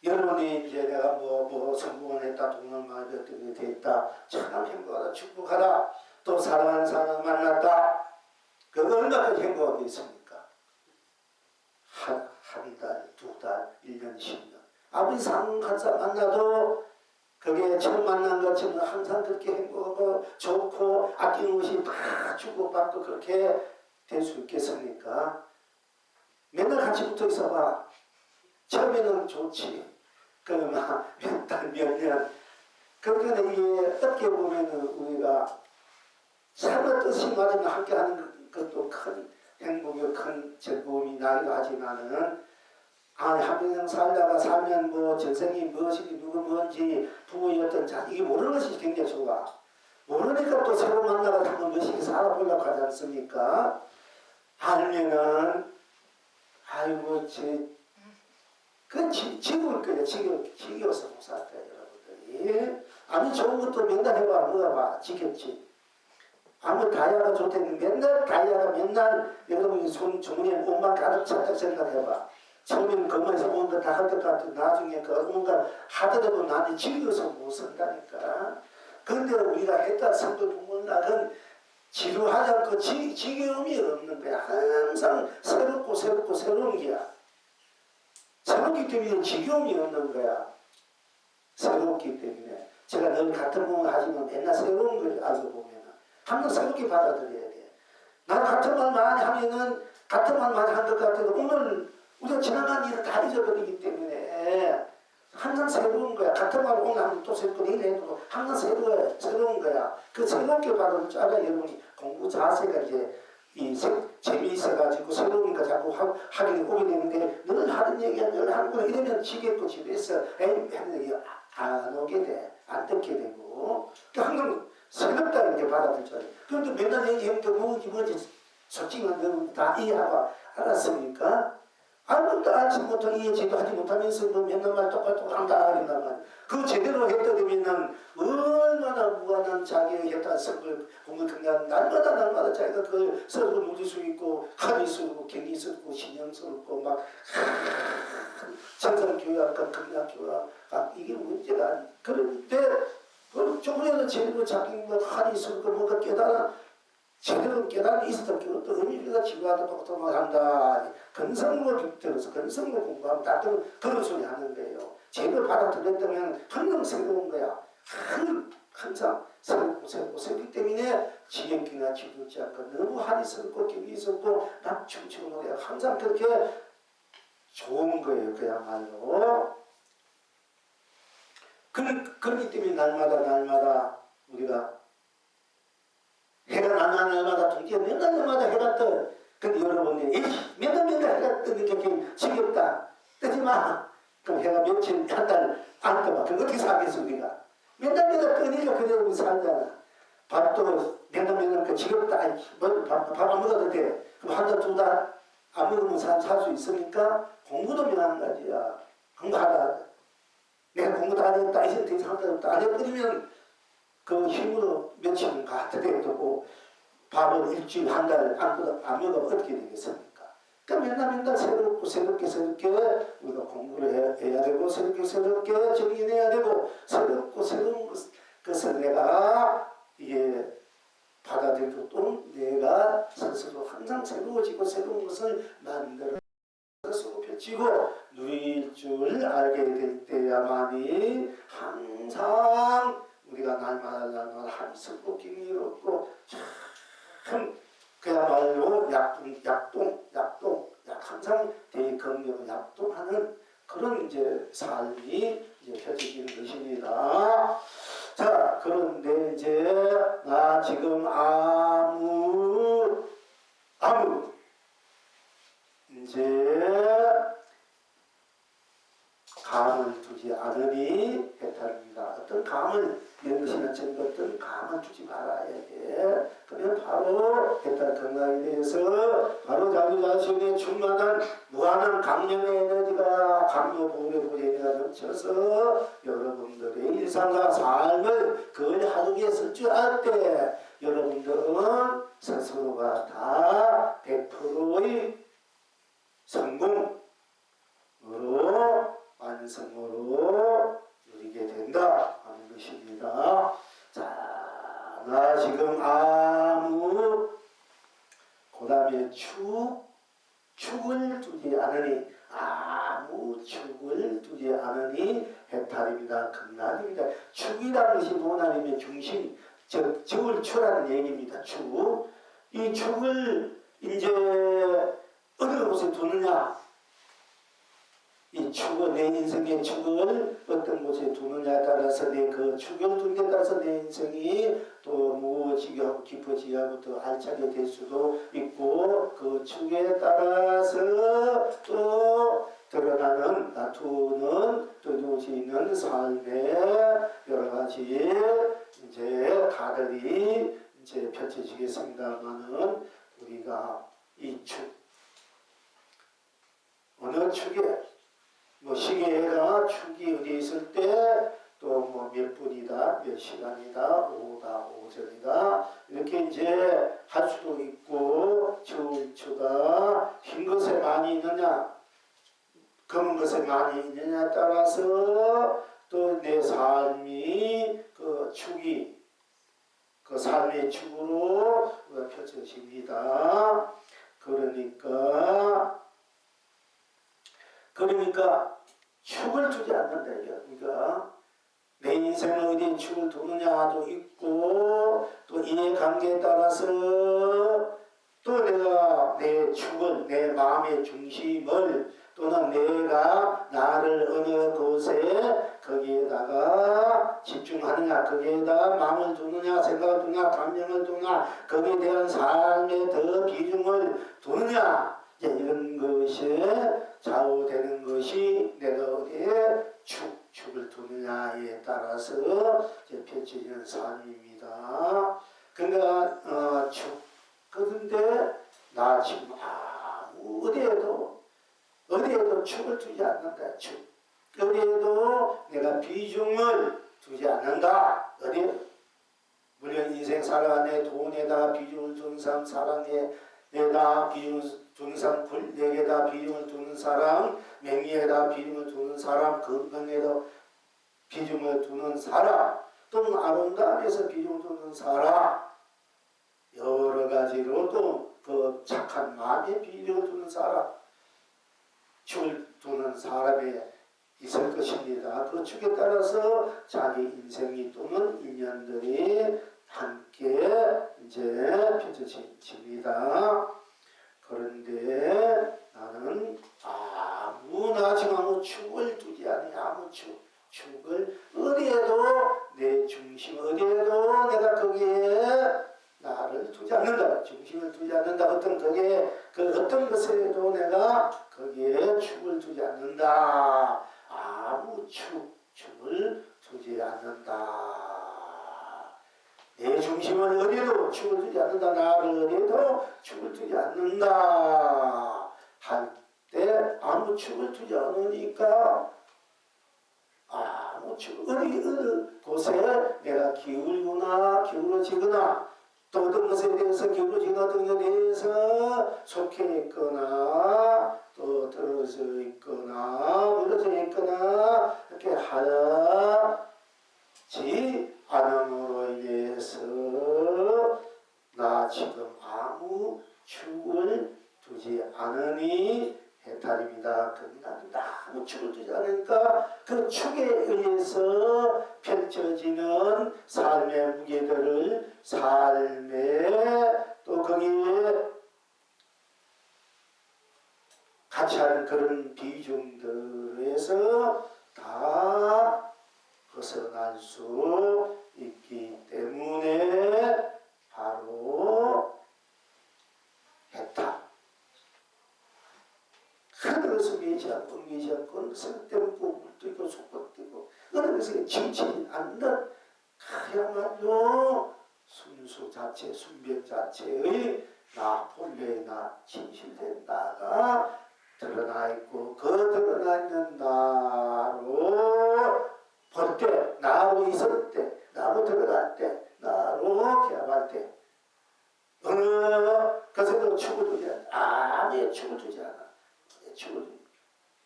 여러분이 이제 내가 뭐 성공을 했다 돈을 많이 벌게 됐다 참 행복하다 축복하다 또 사랑하는 사람을 만났다 그 얼마까지 행복하게 있습니까? 한 달, 두 달, 1년, 10년 아무리 상한 사람 만나도 그게 처음 만난 것처럼 항상 그렇게 행복하고 좋고 아낌없이 다 주고받고 그렇게 될 수 있겠습니까? 맨날 같이 붙어 있어봐. 처음에는 좋지. 그러면 몇 달, 몇 년. 그러니까 이게 어떻게 보면은 우리가 서로 뜻이 맞으면 함께 하는 것도 큰 행복이 큰 즐거움이 나기도 하지만은 아니 한평생 살다가 살면 뭐 전생이 무엇이지 누구 뭔지 부모였던 자 이게 모르는 것이 굉장히 좋아. 모르니까 또 새로 만나가 한번 멋있게 살아보려고 하지 않습니까? 알면은 아이고 그건 지겨울 거예요. 지겨워서 못 살 거예요 여러분들이. 아니 좋은 것도 맨날 해봐 먹어봐 지겹지. 아무 다이아가 좋다는 맨날 다이아가 맨날 여러분이 손 주머니에 옷만 가득 찼다 생각해봐. 처음에는 건강에서 온 거 다 할 것 같아. 나중에 그 뭔가 하더라도 나는 지겨워서 못 산다니까. 그런데 우리가 했다 성도 부모락은 지루하지 않고 지겨움이 없는 거야. 항상 새롭고 새로운 게야. 새롭기 때문에 지겨움이 없는 거야. 새롭기 때문에. 제가 늘 같은 공을 하지만 맨날 새로운 걸 알고 보면 항상 새롭게 받아들여야 돼. 나 같은 말 많이 하면은 같은 말 많이 한 것 같아도 오늘 우리가 지나간 일을 다 잊어버리기 때문에 항상 새로운 거야. 같은 말 오늘 하면 또 새롭고 내일 해도 항상 새로운 거야. 그 새롭게 받아들 줄 알아. 여러분이 공부 자세가 이제 재미있어가지고 새로운 거 자꾸 하게 오게 되는데 늘 하는 얘기야 늘 하는 거야. 이러면 지겹고 지루해서 하는 얘기 안 오게 돼. 안 듣게 되고 그러니까 항상 새롭다 이렇게 받아들 줄 알아. 그런데 맨날 얘기하면 뭔지 솔직한 건 다 이해하고 알았습니까? 아무것도 알지 못하고 이해지도 하지 못하면서 뭐 맨날 말 똑같고 한다 이런단 말이야. 그거 제대로 했더니면은 얼마나 무한한 그냥 자기의 했던 선걸 공을 그냥 날마다 자기가 그걸 서로 무리수 있고 합의스럽고 격리스럽고 신형스럽고 막 천상교회학과 금약교회학과 이게 문제가 아니. 그런데 조금이라도 제대로 자기 뭐 합의스럽고 뭔가 제대로 깨달음이 있었던 게 어떤 의미가 지루하다고 도망한다. 근성로 빅들어서 근성로 공부하면 다 그런 소리 하는 거예요. 제대로 받아들였다면 항상 새로운 거야. 항상 새롭기 때문에 지혜기나 지루지 않고 너무 한이스럽고 경이스럽고 춤추고 노래 항상 그렇게 좋은 거예요. 그야말로. 그렇기 때문에 날마다 우리가 해가 날마다 동기가 날마다 해가 떠. 근데 여러분이 맨날 해가 뜨는 게 지겹다. 뜨지 마. 그럼 해가 며칠 한 달 안 떠봐. 그럼 어떻게 살겠어 우리가. 맨날 뜨니까 그대로 살잖아. 밥도 맨날 그 지겹다. 밥 안 먹어도 돼. 그럼 한 달 두 달 안 먹으면 살 수 있으니까 공부도 마찬가지야. 공부하다. 내가 공부 다 했다. 이제 더 이상 안 해버리면 그 힘으로 며칠은 가득해 두고 밥을 일주일 한 달 안 먹으면 어떻게 되겠습니까? 그러니까 맨날 새롭게 우리가 공부를 해야 되고 새롭게 정리해야 되고 새로운 것을 내가 이게 받아들이고 또 내가 스스로 항상 새로워지고 새로운 것을 만들어 스스로 펼치고 누릴 줄 알게 될 때야만이 항상 우리가 날마다 한스럽고 경이롭고 참 그야말로 항상 대건강 약동하는 그런 이제 삶이 이제 펼쳐지는 것입니다. 자, 그런데 이제 나 지금 아무 이제 감을 두지 않으니 해탈입니다. 어떤 감을 연것이나 어떤 감을 두지 말아야 돼. 그러면 바로 해탈 건강에 대해서 바로 자기 자신의 충만한 무한한 강력의 에너지가 강력보물의 에너지가 넘쳐서 여러분들의 일상과 삶을 거하게 쓸 줄 알 때 여러분들은 스스로가 다 100%의 성공으로 완성으로 누리게 된다 하는 것입니다. 자, 나 지금 그 다음에 축을 두지 않으니 아무 축을 두지 않으니 해탈입니다. 극락입니다. 축이라는 것이 하나님의 중심, 적을 추라는 얘기입니다. 축. 이 축을 이제 어느 곳에 두느냐? 이 축을 내 인생의 축을 어떤 곳에 두느냐에 따라서 내 그 축을 둔 데 따라서 내 인생이 또 무거워지게 하고 깊어지게 하고 더 알차게 될 수도 있고 그 축에 따라서 또 드러나는 다투는 또 이루어지는 삶의 여러 가지 이제 가들이 이제 펼쳐지겠습니다만은 우리가 이 축 어느 축에 뭐 시계가 축이 어디 있을 때 또 뭐 몇 분이다, 몇 시간이다, 오후다, 오전이다 이렇게 이제 할 수도 있고 저울추가 흰 것에 많이 있느냐, 검은 것에 많이 있느냐에 따라서 또 내 삶이 그 축이 그 삶의 축으로 펼쳐집니다. 그러니까 축을 두지 않는다 이거. 그러니까 내 인생을 어디에 축을 두느냐도 있고 또 이해관계에 따라서 또 내가 내 축을 내 마음의 중심을 또는 내가 나를 어느 곳에 거기에다가 집중하느냐 거기에다 마음을 두느냐 생각을 두느냐 감정을 두느냐 거기에 대한 삶에 더 비중을 두느냐 이런 것이 좌우되는 것이 내가 어디에 축을 두느냐에 따라서 이제 펼쳐지는 삶입니다. 그러니까 그런데 나 지금 어디에도 축을 두지 않는다. 축. 어디에도 내가 비중을 두지 않는다. 어디에? 살아. 내 돈에다 비중을 두는 사람, 사랑에다 비중을 두는 사람, 권력에다 비중을 두는 사람, 명예에다 비중을 두는 사람, 건강에다 비중을 두는 사람, 또는 아름다움에서 비중을 두는 사람, 여러 가지로 또 그 착한 마음에 비중을 두는 사람, 축을 두는 사람이 있을 것입니다. 그 축에 따라서 자기 인생이 또는 인연들이 함께 이제 펼쳐집니다. 그런데 나는 아무나 지금 아무 축을 두지 않으니 아무 축을 어디에도 내 중심 어디에도 내가 거기에 나를 두지 않는다. 중심을 두지 않는다. 어떤 것에도 내가 거기에 축을 두지 않는다. 아무 축을 두지 않는다. 내 중심은 어디에도 축을 두지 않는다. 나를 어디에도 축을 두지 않는다. 할 때 아무 축을 두지 않으니까 아무 축 어디 곳에 내가 기울어지거나 또 어떤 것에 대해서 기울어지거나 어떤 것에 대해서 속해 있거나 또 떨어져 있거나 멀어져 있거나 이렇게 하지 않음으로 인해서 나 지금 아무 축을 두지 않으니 해탈입니다. 나는 아무 축을 두지 않으니까 그 축에 의해서 펼쳐지는 삶의 무게들을 삶에 또 거기에 같이 하는 그런 비중들에서 다 벗어날 수 있기 때문에 바로 해탈. 하늘에서 매지 않고 쓸데없고 물뜨고 속박되고 어느 것에 지치지 않는 그야말로 순수 자체, 순별 자체의 나 본래의 나, 진실된 나가 드러나 있고 그 드러나 있는 나로 볼 때, 나로 있을 때, 나로 들어갈 때, 나로 개합할 때 어느 것에도 축을 두지 않아. 아무에 축을 두지 않아. 축을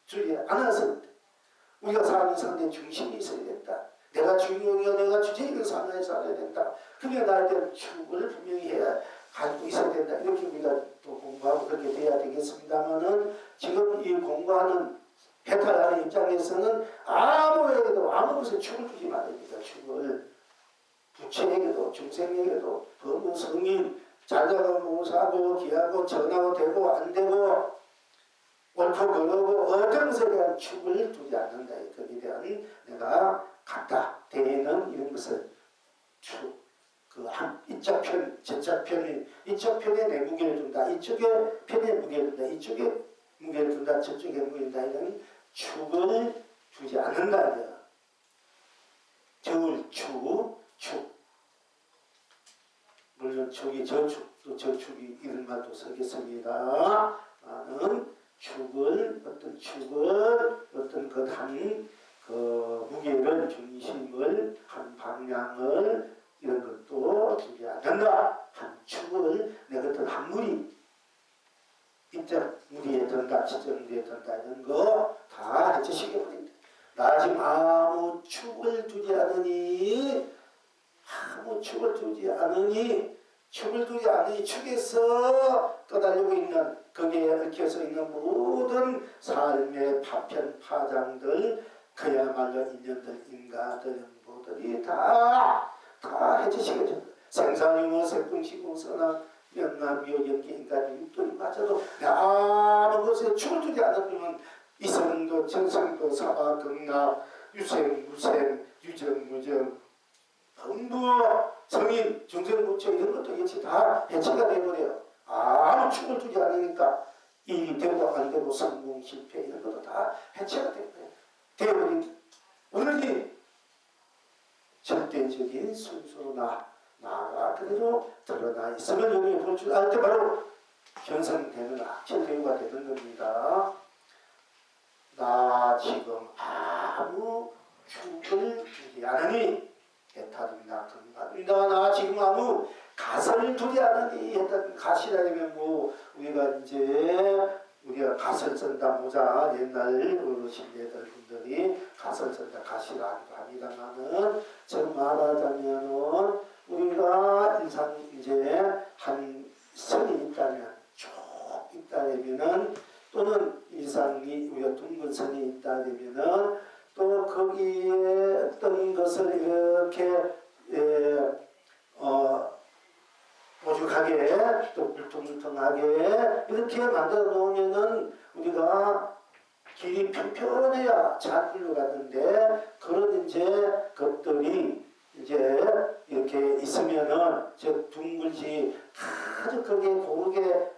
두지 않아서 우리가 사는 상대 중심이 있어야 된다. 내가 주인공이야 내가 주제이고 상황에 살아야 된다. 그게 나에 대한 축을 분명히 가지고 있어야 된다. 이렇게 우리가 또 공부하고 그렇게 돼야 되겠습니다만은 지금 이 공부하는 해탈하는 입장에서는 아무에게도 아무 것에 축을 두지 말아야 됩니다. 축을 부처에게도 중생에게도 법무 성인 자자고 모사고 기하고 전하고 되고 안 되고 옳고 그르고 어떤 것에 대한 축을 두지 않는다. 거기에 대한 내가 갖다 대는 이런 것을 축, 이쪽 편, 저쪽 편이 이쪽 편에 내 무게를 둔다. 이쪽에 편에 무게를 둔다. 이쪽에 무게를 둔다. 저쪽에 무게를 둔다. 이런 축을 두지 않는다. 저울축, 축. 물론 축이 저축도 저축이 이런 말도 쓰겠습니다. 나는 축을 어떤 그 무게를 중심을 한 방향을 이런 것도 두지 않는다. 한 축을 내가 어떤 한 무리 입적 무리에 든다 지정무리에 든다 이런 거 다 해치시게 버립니다. 나 지금 아무 축을 두지 않으니 축을 두지 않으니 축에서 떠달리고 있는 거기에 얽혀서 있는 모든 삶의 파편 파장들 그야말로 인연들 인가들 모들이 다 해치시게 됩니다. 생사유무 색궁시궁 선악 명남묘 연기 인간 육돌이 맞아도 아무 것에 축을 두지 않으면 이성도 정성도 사바 극락 유생 무생 유정 무정 전부 성인 중생부처 이런 것도 역시 다 해체가 되어버려요. 아무 축을 두지 않으니까 일이 되고 안 되고 성공 실패 이런 것도 다 해체가 되어버린 오늘이 절대적인 순수로 나가 그대로 드러나 있음을 여기 볼 줄 알 때 바로 현성되는 악체대우가 되는 겁니다. 나 지금 아무 축을 두지 않으니 해탈입니다. 나 지금 아무 갓을 두지 않으니 했던 갓이라면 뭐 우리가 갓을 쓴다 보자 옛날 어르신들 분들이 갓을 쓴다 갓이라기도 합니다만은 지금 말하자면은 우리가 일상 한 선이 있다면 쭉 있다면은 또는 일상이 우리가 둥근 선이 있다면은 또 거기에 어떤 것을 이렇게 오죽하게 또 물퉁물퉁하게 이렇게 만들어 놓으면은 우리가 길이 평평해야 잘 흘러가는데 그런 것들이 이렇게 있으면은 둥글지 아주 크게 고르게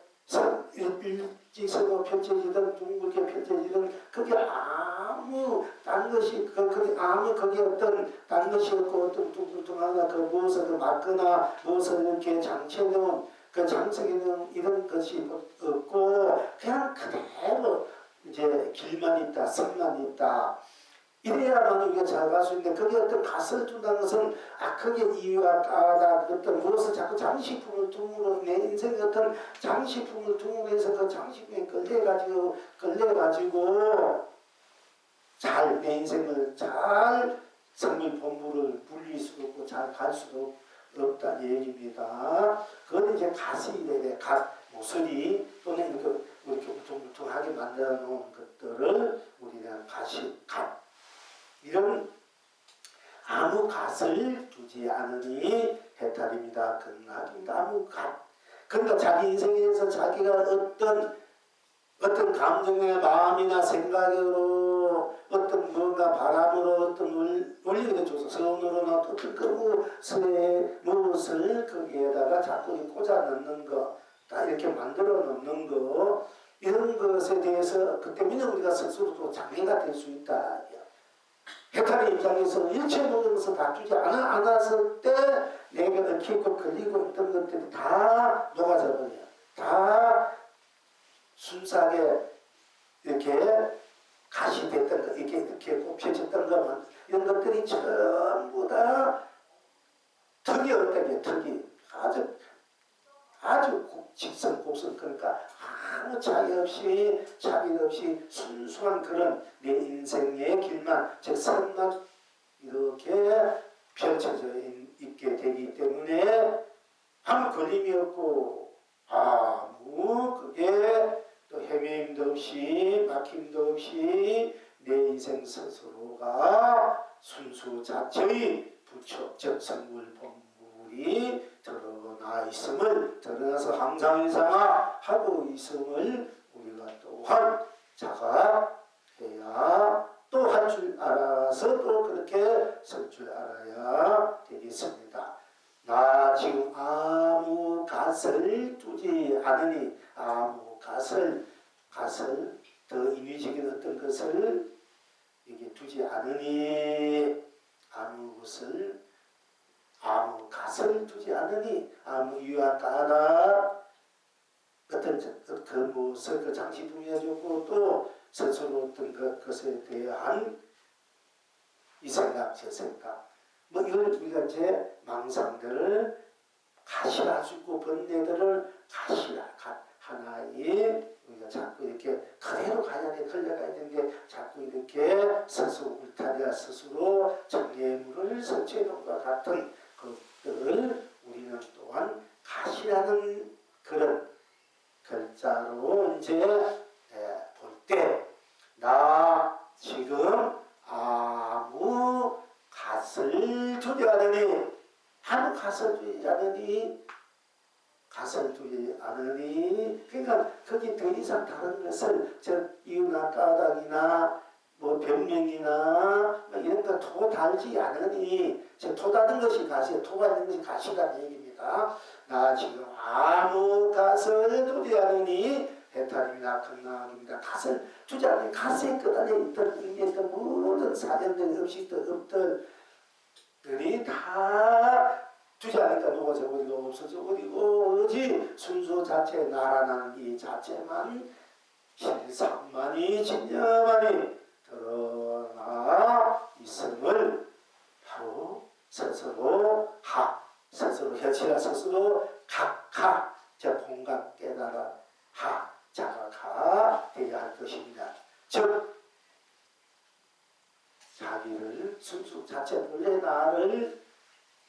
일직선으로 펼쳐지든 둥글게 펼쳐지든 그게 아무 딴 것이 아무 거기에 어떤 딴 것이 없고 어떤 뚱뚱뚱하나 무엇을 막거나 무엇을 이렇게 장치해 놓은 장석에 놓은 이런 것이 없고 그냥 그대로 길만 있다 선만 있다 이래야만 우리가 잘 갈 수 있는데 거기에 어떤 갓을 둔다는 것은 거기에 이유와 까다 어떤 무엇을 자꾸 장식품을 둠으로 내 인생의 어떤 장식품을 둠으로 해서 그 장식품에 걸려가지고 잘 내 인생을 잘 성밀 본부를 불릴 수도 없고 잘 갈 수도 없다는 얘기입니다. 그건 갓이 되네. 갓 모서리 또는 이렇게 울퉁불퉁하게 만들어 놓은 것들을 우리는 갓 이런 아무 갓을 두지 않으니 해탈입니다. 근학입니다. 아무 갓. 그러니까 자기 인생에서 자기가 어떤 감정의 마음이나 생각으로 어떤 뭔가 바람으로 어떤 원리가 줘서 선으로나 어떤 무엇을 거기에다가 자꾸 꽂아 넣는 거, 다 이렇게 만들어 놓는 거 이런 것에 대해서 그 때문에 우리가 스스로도 장애가 될 수 있다. 해탈의 입장에서 일체 모든 것을 다투지 않았을 때 내가 얽히고 걸리고 있던 것들이 다 녹아져 버려요. 다 순수하게 이렇게 가시 됐던 것, 이렇게 꼽혀졌던 것만 이런 것들이 전부 다 턱이 어때요? 턱이 아주 직선 곡선 그러니까 아무 차이 없이 차별 없이 순수한 그런 내 인생의 길만 즉 선만 이렇게 펼쳐져 있게 되기 때문에 아무 걸림이 없고 아무 그게 또 헤매임도 없이 막힘도 없이 내 인생 스스로가 순수 자체의 부처 즉 성불 본물이 드러나서 항상 일상화하고 있음을 우리가 또한 자각해야 또 할 줄 알아서 또 그렇게 설 줄 알아야 되겠습니다. 나 지금 아무 갓을 두지 않으니 아무 갓을 더 인위적인 어떤 것을 이게 두지 않으니 아무 갓을 두지 않으니 아무 이유와 까다 어떤 그 무엇을 그 장식품이야 주고 또 스스로 어떤 것에 대한 이 생각 저 생각 뭐 이걸 우리가 망상들을 가시라 주고 번뇌들을 가시라 하나의 우리가 자꾸 이렇게 그대로 가야 돼 걸려가야 되는데 자꾸 이렇게 스스로 울타리와 스스로 장애물을 설치해 놓은 것 같은 것들을 우리는 또한 가시라는 그런 글자로 볼 때 나 지금 아무 갓을 두지 않으니 아무 갓을 두지 않으니 그러니까 거기 더 이상 다른 것을 이유나 까닭이나 뭐 변명이나 뭐 이런 거 토 달지 않으니 토 다는 것이 가시 토가 있는 것이 가시라는 얘기입니다. 나 지금 아무 갓을 두지 않으니 해탈입니다. 건강입니다. 갓을 두지 않으니 갓에 끄달려 있던 모든 사견들 음식들 업들이 다 두지 않으니까 녹아져 버리고 없어져 버리고 오로지 순수 자체 나라는 이 자체만 실상만이 진여만이 드러나 있음을 바로 스스로 스스로 혈치라 스스로 각하 저 공각 깨달아 하 자각하 되어야 할 것입니다. 즉 자기를 순수 자체 본래 나를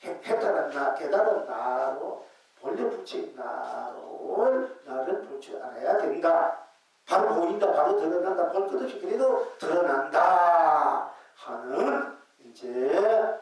해탈한 나 깨달은 나로 본래 부처인 나를 볼 줄 알아야 된다. 바로 보인다, 바로 드러난다, 볼 것 없이 그래도 드러난다 하는 이제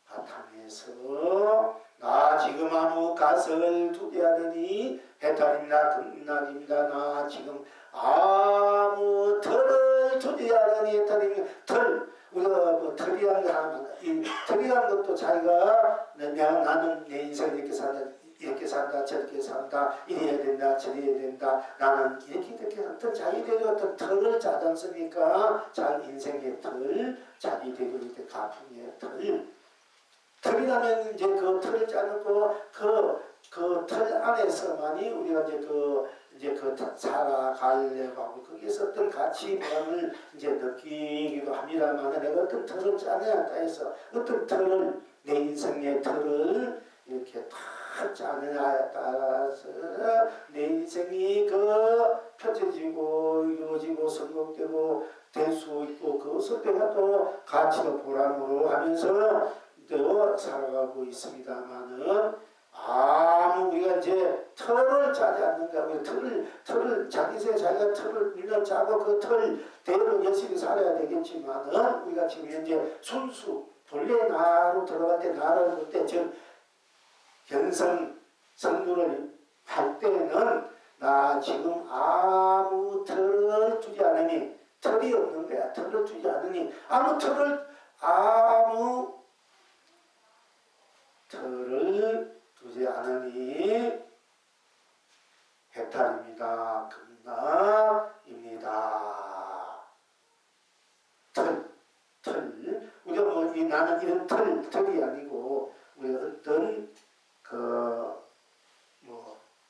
바탕에서 나 지금 아무 갓을 두지 않으니 해탈입니다. 극락입니다. 나 지금 아무 털을 두지 않으니 해탈입니다. 털, 우리가 뭐 털이란 거 하면 이 털이란 것도 자기가 나는 내 인생 이렇게 산다 저렇게 산다 이래야 된다 저래야 된다 나는 이렇게 어떤 자기대로 어떤 털을 짜지 않습니까? 자기 인생의 털, 자기대로 이렇게 가풍의 털이라면 이제 그 털을 짜는 그 털 안에서만이 우리가 이제 그 살아가려고 하고 거기서 어떤 가치 보람을 이제 느끼기도 합니다만 내가 어떤 털을 짜내야 해서 어떤 털을 내 인생의 털을 이렇게 다 짜느냐에 따라서 내 인생이 펼쳐지고 이루어지고 성공되고 될 수 있고 그것을 내가 또 가치와 보람으로 하면서 또 살아가고 있습니다만은 아무 우리가 이제 털을 짜지 않는가 우리 털을 자기세 자기가 털을 밀려 짜고 그 털대로 열심히 살아야 되겠지만은 우리가 지금 현재 순수 본래 나로 들어갈 때 나를 볼 때 즉 견성 성불을 할 때는 나 지금 아무 털을 두지 않으니 털이 없는 거야. 털을 두지 않으니 아무 털을 두지 않으니 해탈입니다. 극락입니다. 털. 우리가 나는 이런 털이 아니고 우리 어떤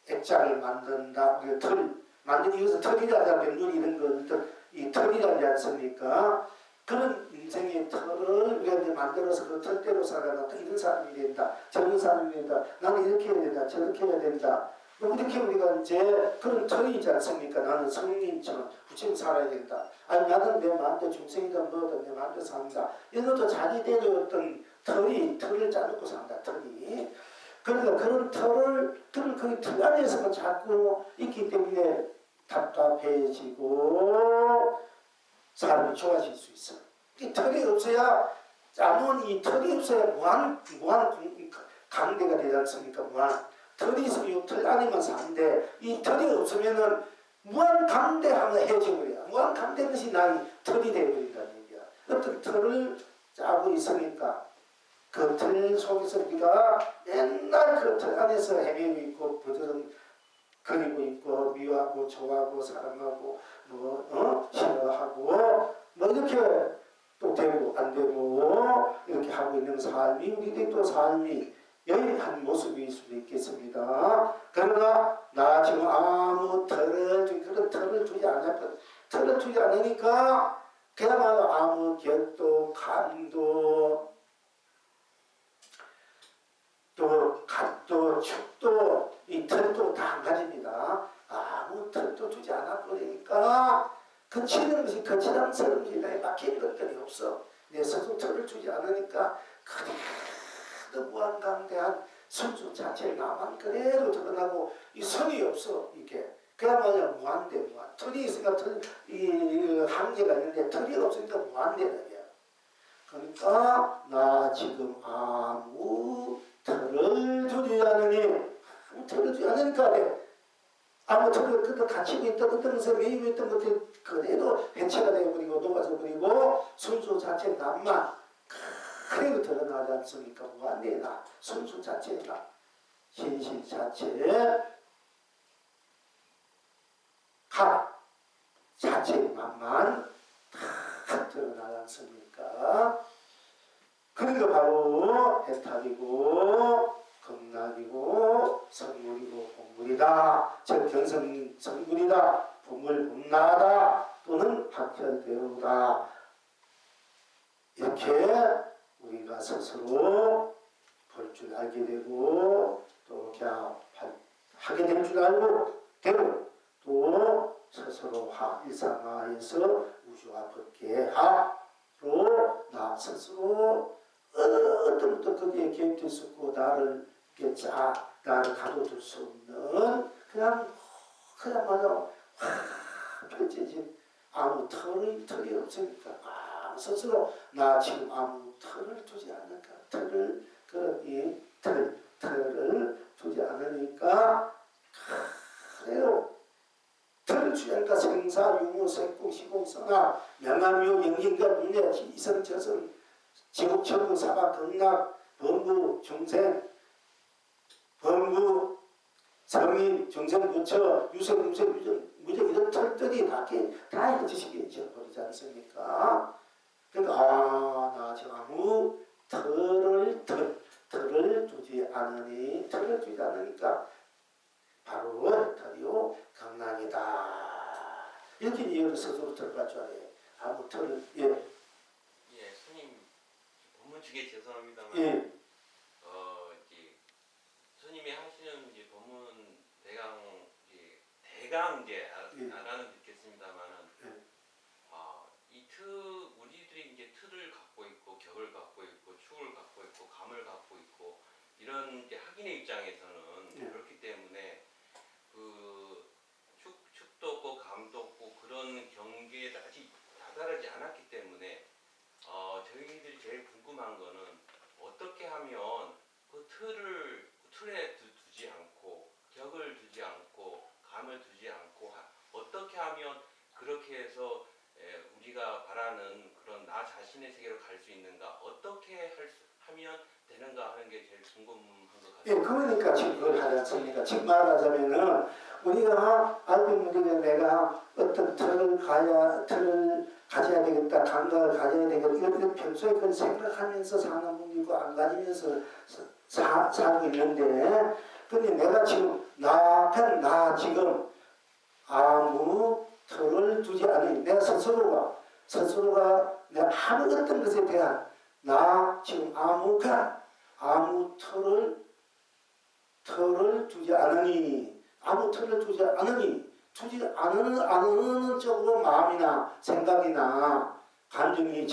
액자를 만든다. 우리가 털 만든 이것은 털이라자 백눈이 이런 거 이 털이라지 않습니까? 그런 인생의 털을 우리가 이제 만들어서 그 털대로 살아가 이런 사람이 된다. 저런 사람이 된다. 나는 이렇게 해야 된다. 저렇게 해야 된다. 이렇게 우리가 이제 그런 털이 있지 않습니까? 나는 성인처럼 부처님 살아야 된다. 아니 나는 내 마음대로 중생이든 뭐든 내 마음대로 산다. 이런 것도 자기대로 어떤 털을 짜놓고 산다. 털이. 그러니까 그런 그 털 안에서만 자꾸 있기 때문에 답답해지고 사람이 좋아질 수 있어. 이 털이 없어야 이 털이 없어야 무한 강대가 되지 않습니까? 털이 있으면 털 안에만 사는데 이 털이 없으면은 무한 강대해지고 그래요. 무한 강대한 것이 난 털이 되어버린다는 얘기야. 어떤 털을 짜고 있으니까 그 털 속에서 우리가 맨날 그 털 안에서 헤매고 있고 부드러운 그리고 있고 미워하고 좋아하고 사랑하고 싫어하고 이렇게 또 되고 안 되고 이렇게 하고 있는 삶이 우리들이 또 삶이 여기 한 모습일 수도 있겠습니다. 그러나 나 지금 아무 그런 털을 두지 않으니까 그야말로 아무 격도 감도 또 갓도 축도 이 털도 다 한 가지입니다. 아무 털도 두지 않아 버리니까 거치는 것이 거치랑스러운 일에 막힌 것들이 없어. 내 스스로 털을 주지 않으니까 그래도 무한강대한 순수 자체를 나만 그대로 드러나고 이 선이 없어. 이게 그야말로 무한대 무한. 털이 있으니까 이 한계가 있는데 털이 없으니까 무한대는 거야. 그러니까 나 지금 아무 털을 두지 않으니 털을 두지 않으니까 아무 털을 그때 갇히고 있던 어떤 것에 매이고 있던 것들이 그대로 해체가 되어버리고 녹아져 버리고 순수 자체 남만 그대로 드러나지 않습니까? 무한대나 순수 자체가 신실 자체 각 자체의 맛만 다 드러나지 않습니까? 그러니까 바로 해탈이고 극락이고 성물이고 본물이다. 즉 견성 성물이다. 본물 본나다. 또는 학혈대로다. 이렇게 우리가 스스로 줄 알게 되고 또 하게 될 줄 알고 되고 또 스스로화 일상화에서 우주와 법계하로 나 스스로 어떤 것도 거기에 개입될 수 없고 나를 가둬둘 수 없는 그냥 맞아 펼쳐진 아무 털이 없으니까 스스로 나 지금 아무 털을 두지 않을까 털을 두지 않으니까 그래요. 털을 주지 않으니까 생사 유무 색공 시공성하 명암유 영진과 문례 이성저성 지옥천국 사박 극락 범부 중생 범부 성인 중생 부처 유생 무생 무정 이런 털들이 다 지식이 지어버리지 않습니까? 그러니까 나 지금 아무 털을 두지 않으니까 바로 털이요 강난이다. 이렇게 이해를 스스로 들어갈 줄 알아요. 아무 털을 예, 스님 본문 중에 죄송합니다만 예. 이제 스님이 하시는 이제 본문 대강 이제 알아는 듣겠습니다만은 우리들이 이제 틀을 갖고 있고 격을 갖고 있고 축을 갖고 있고 감을 갖고 있고 이런 이제 학인의 입장에서는 그렇기 때문에 그 축도 없고 감도 없고 그런 경계에 아직 다다르지 않았기 때문에 저희들이 제일 궁금한 거는 어떻게 하면 그 틀에 두지 않고 격을 두지 않고 감을 두지 않고 어떻게 하면 그렇게 해서 우리가 바라는 그런 나 자신의 세계로 갈 수 있는가 어떻게 하면 되는가 하는 게 제일 궁금한 것 같아요. 예, 그러니까 지금 그걸 하지 않습니까? 지금 말하자면은 우리가 알고 있는 게 내가 어떤 틀을 가져야 되겠다, 감각을 가져야 되겠다, 이런 평소에 그걸 생각하면서 사는 분이고 안 가지면서 살고 있는데, 근데 내가 지금 나 지금 아무 틀을 두지 않으니 내가 스스로가 내가 아무 어떤 것에 대한 나 지금 아무 틀을 두지 않으니 두지 않는 쪽으로 마음이나 생각이나 감정이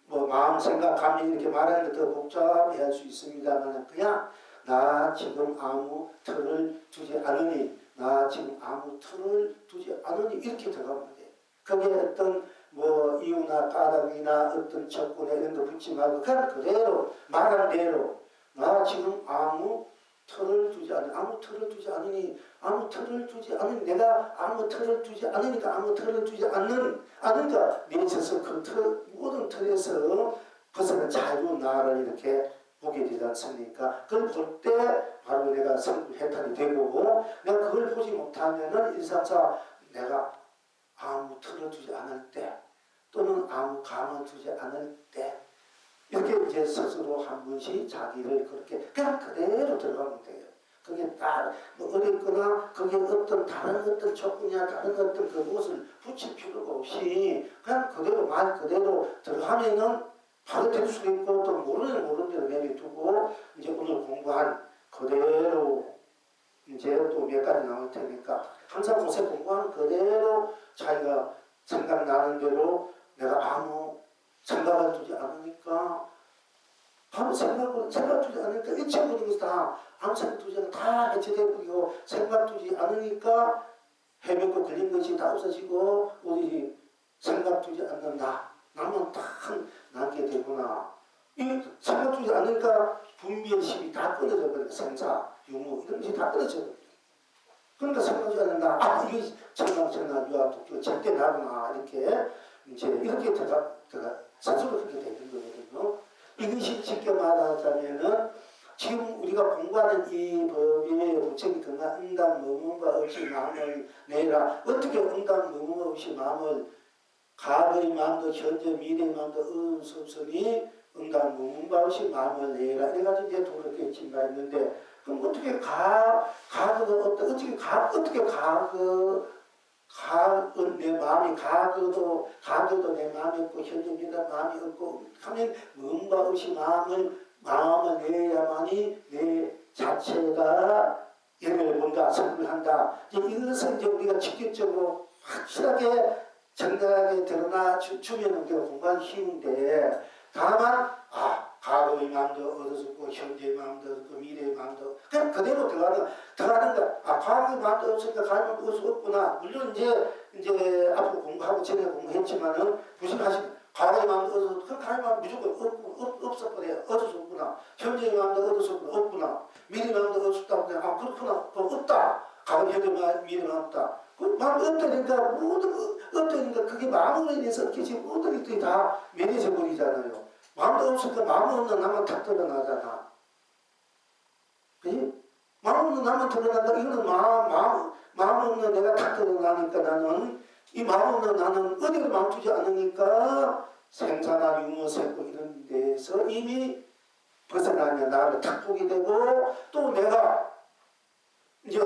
뭐 마음 생각 감정 이렇게 말하는 게 더 복잡해 할 수 있습니다만 그냥 나 지금 아무 틀을 두지 않으니 이렇게 들어가면 돼. 그게 어떤 뭐 이유나 까닭이나 어떤 적군에 이런 거 붙지 말고 그냥 그대로 말한 대로 나 지금 아무 틀을 두지 않으니 내가 아무 틀을 두지 않으니까 내 스스로 그 모든 틀에서 벗어난 자유 나를 이렇게 보게 되지 않습니까? 그걸 볼 때 바로 내가 해탈이 되고 내가 그걸 보지 못하면은 일상사 내가 아무 틀을 두지 않을 때 또는 아무 감을 두지 않을 때 이렇게 이제 스스로 한 번씩 자기를 그렇게 그냥 그대로 들어가면 돼요. 그게 다 뭐 어렵거나 그게 어떤 다른 어떤 조건이나 다른 어떤 그것을 붙일 필요가 없이 그냥 그대로 말 그대로 들어가면은 바로 될 수도 있고 또 모르는 대로 내비두고 이제 오늘 공부한 그대로 이제 또 몇 가지 나올 테니까 항상 요새 공부하는 그대로 자기가 생각나는 대로 내가 아무 생각을 두지 않으니까 바로 생각 두지 않으니까 잊혀버린 것이 다 아무 생각 두지 않으니까 다 해체되고 생각 두지 않으니까 해변고 걸린 것이 다 없어지고 우리 생각 두지 않는다. 나만 딱 남게 되구나. 이 생각 두지 않으니까 분별심이 다 끊어져 버리니까 생사, 유무 이런 것이 다 끊어져 버려요. 그러니까 생각 두지 않는다. 이게 천당 유아 독교 절대 나구나. 이렇게 이제 이렇게 들어가 스스로 그렇게 되는 거거든요. 이것이 쉽게 말하자면은 지금 우리가 공부하는 이 법이 우체기 등한 응당 무문과 없이 마음을 내라. 어떻게 응당 무문과 없이 마음을 과거의 마음도 현재 미래의 마음도 얻을 수 없으니 응당 무문과 없이 마음을 내라. 이래가지고 이제 도르게 진가 있는데 그럼 어떻게 내 마음이 가거도 내 마음이 없고 현재 미래 마음이 없고 하면 무문과 없이 마음을 내야만이 내 자체가 예를 본다, 선을 한다. 이것은 이제 우리가 직접적으로 확실하게 정당하게 드러나 주면 우리가 공부하기 쉬운데, 다만 과거의 마음도 얻어졌고 현재의 마음도 얻었고 미래의 마음도 그냥 그대로 들어가는 거야. 과거의 마음도 없으니까 과거의 마음도 얻을 수 없구나. 물론 이제 앞으로 공부하고 전에 공부했지만은 부심하시면 과거의 마음도 얻어서 그 과거의 마음 무조건 없었거든요. 얻을 수 없구나. 현재의 마음도 얻을 수 없구나. 미래의 마음도 얻을 수 없다고 그냥 그렇구나. 없다. 과거 현재 미래 마음 없다. 그 마음이 없다니까 모든 없다니까 그게 마음으로 인해서 이렇게 모든 것들이 다 매니져 버리잖아요. 마음도 없으니까 마음 없는 나만 탁 드러나잖아. 그지? 마음 없는 나만 드러난다. 이거는 마음 없는 내가 탁 드러나니까 나는 이 마음 없는 나는 어디로 마음 두지 않으니까 생사나 유무 세고 이런 데서 이미 벗어나면 나를 탁 보게 되고 또 내가 이제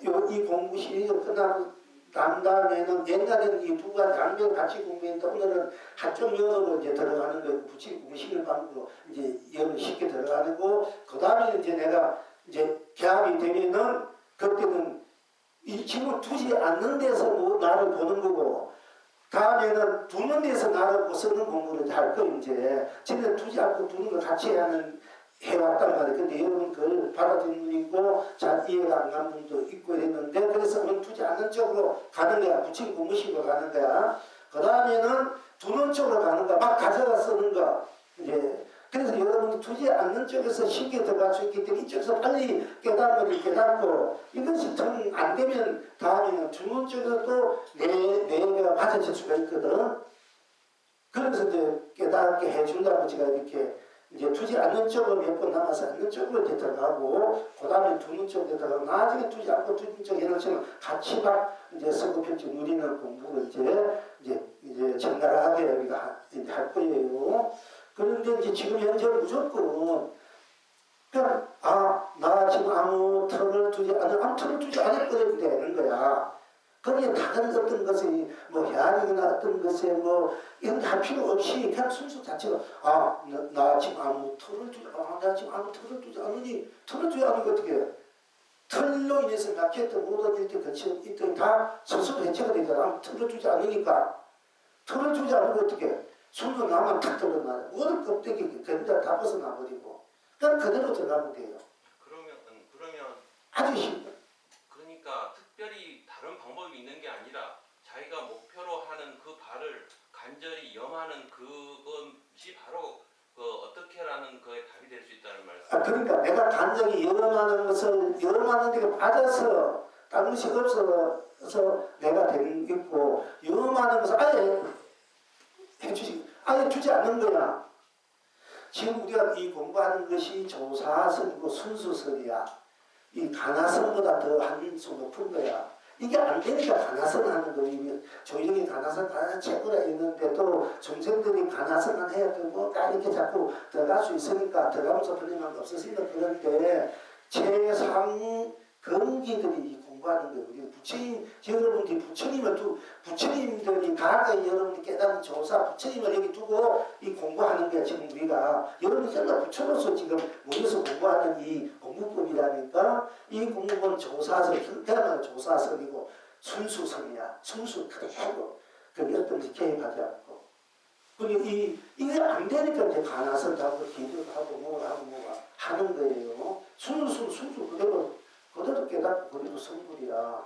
이 공부 시리즈 끝나고 난 다음에는 옛날에는 이 두 가지 양면 같이 공부했는데 오늘은 한쪽 면으로 이제 들어가는 거고 붙이고 공식을 방으로 이제 연을 쉽게 들어가는 거. 그 다음에 이제 내가 이제 개합이 되면은 그때는 이 힘을 두지 않는 데서 뭐 나를 보는 거고 다음에는 두는 데서 나를 쓰는 공부를 할 거 이제 지금 두지 않고 두는 거 같이 해왔단 말이에요. 근데 여러분 그걸 받아들이는 분이 있고 잘 이해가 안 가는 분도 있고 이랬는데 그래서 두지 않는 쪽으로 가는 거야. 붙이고 공부식으로 가는 거야. 그 다음에는 두는 쪽으로 가는 거야. 막 가져가 쓰는 거. 이제 그래서 여러분이 두지 않는 쪽에서 쉽게 들어갈 수 있기 때문에 이쪽에서 빨리 깨닫고 이것이 좀 안 되면 다음에는 두는 쪽에서 또 내가 받아칠 수가 있거든. 그래서 이제 깨닫게 해준다고 제가 이렇게 이제 두지 않는 쪽으로 몇 번 남아서 않는 쪽으로 이제 들어가고 그 다음에 두는 쪽으로 들어가고 나중에 두지 않고 두는 쪽 해놓으면 같이 막 이제 서구편집 누리는 공부를 이제 정갈하게 우리가 이제 할 거예요. 그런데 이제 지금 현재 무조건 그냥 나 지금 아무 털을 두지 않을 거야 되는 거야. 거기에 다른 어떤 것이 뭐 해안이나 어떤 것에 뭐 이런 게 할 필요 없이 그냥 순수 자체가 나 지금 아무 털을 두지 나 지금 아무 털을 두지 않으니 털을 두지 않으면 어떻게 해? 털로 인해서 막혔던 모든 일들 거치는 일들이 다 스스로 해체가 되잖아. 털을 두지 않으니까 털을 두지 않으면 어떻게 해? 순수 나만 탁 드러나요. 모든 껍데기 그냥 다 벗어나버리고 그냥 그대로 들어가면 돼요. 그러면 아주 쉽다. 그러니까 특별히 다른 방법이 있는 게 아니라 자기가 목표로 하는 그 바를 간절히 염하는 그것이 바로 그 어떻게라는 거에 답이 될 수 있다는 말씀. 그러니까 내가 간절히 염하는 것을 염하는 데가 빠져서 다른 것이 없어서 내가 되는 게 있고 염하는 것을 아예 주지 않는 거야. 지금 우리가 이 공부하는 것이 조사설이고 순수설이야. 이 가나선보다 더 한수 높은 거야. 이게 안 되니까 가나선 하는 거예요. 조용히 가나선 최고라 있는데도 중생들이 가나선만 해야 되고 이렇게 자꾸 들어갈 수 있으니까 들어가면서 풀리면 없었으니까 그런데 최상 근기들이 공부하는 거예요. 우리 부처님, 여러분들이 부처님들이 과거에 여러분이 깨닫는 조사, 부처님을 여기 두고 이 공부하는 거야. 지금 우리가 여러분이 전부 부처로서 지금 모여서 공부하는 이 공부법이라니까 이 공부는 조사설, 그야말로 조사설이고 순수설이야. 순수 그대로 그게 어떤지 개입하지 않고. 그리고 이게 안 되니까 이제 가나선 하고 기도도 하고 뭐가 하는 거예요. 순수 그대로 깨닫고 그대로 성불이야.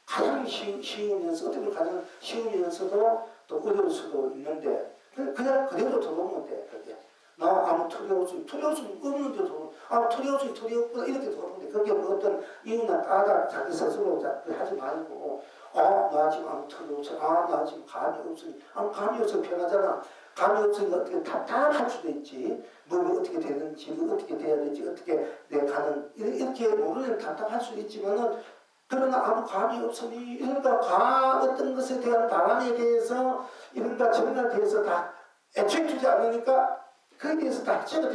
가장 쉬우면서 어떻게 가장 쉬우면서도 또 어려울 수도 있는데 그냥 그대로 들어오면 돼. 그게 나 아무 털이 없으면 없는데 털이 없으면 털이 없구나 이렇게 들어오면 돼. 그게 뭐 어떤 이유나 까다 자기 스스로 하지 말고 나 지금 아무 털이 없어. 나 지금 감이 없으니 감이 없으면 편하잖아. 감이 없으니까 어떻게 답답할 수도 있지. 뭐 어떻게 되는지, 뭐 어떻게 돼야 될지, 어떻게 내 가는 이렇게 모르면 답답할 수 있지만은 그러나 아무 감이 없으니 이런가 어떤 것에 대한 바람에 대해서 이런가 정의에 대해서 다 애초에 주지 않으니까 그에 대해서 다 해체가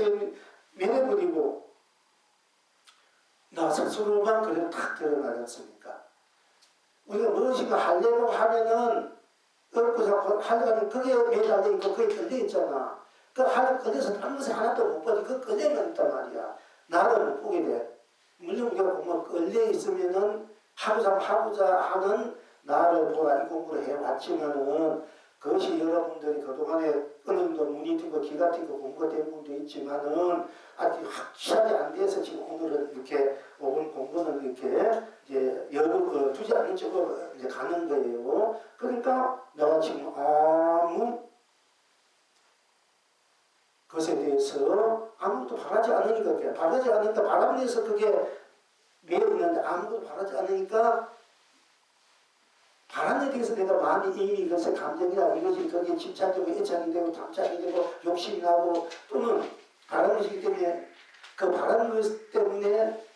면해버리고 나 스스로만 그래도 탁 드러나졌으니까 우리가 무엇인가 하려고 하면은 얻고 자꾸 하려면 그게 매달려 있고 그게 걸려 있잖아. 그 걸려서 다른 것에 하나도 못 보지 그 걸려만 있단 말이야. 나를 못 보게 돼. 또 끌려 있으면은 하고자 하는 나를 보라 이 공부를 해왔지만은 그것이 여러분들이 그동안에 어느 정도 눈이 띄고 귀가 띄고 공부가 된 분도 있지만은 아직 확실하게 안 돼서 지금 오늘은 이렇게 5분 공부는 이렇게 이제 두지 않는 쪽으로 이제 가는 거예요. 그러니까 내가 지금 아무 것에 대해서 아무것도 바라지 않으니까 그래. 바라지 않으니까 바라기 위해서 그게 매여 있는데 아무것도 바라지 않으니까 바람에 대해서 내가 마음이 이미 이것의 감정이나 이것이 거기에 집착되고 애착이 되고 탐착이 되고 욕심이 나고 또는 바라는 것이기 때문에 그 바라는 것 때문에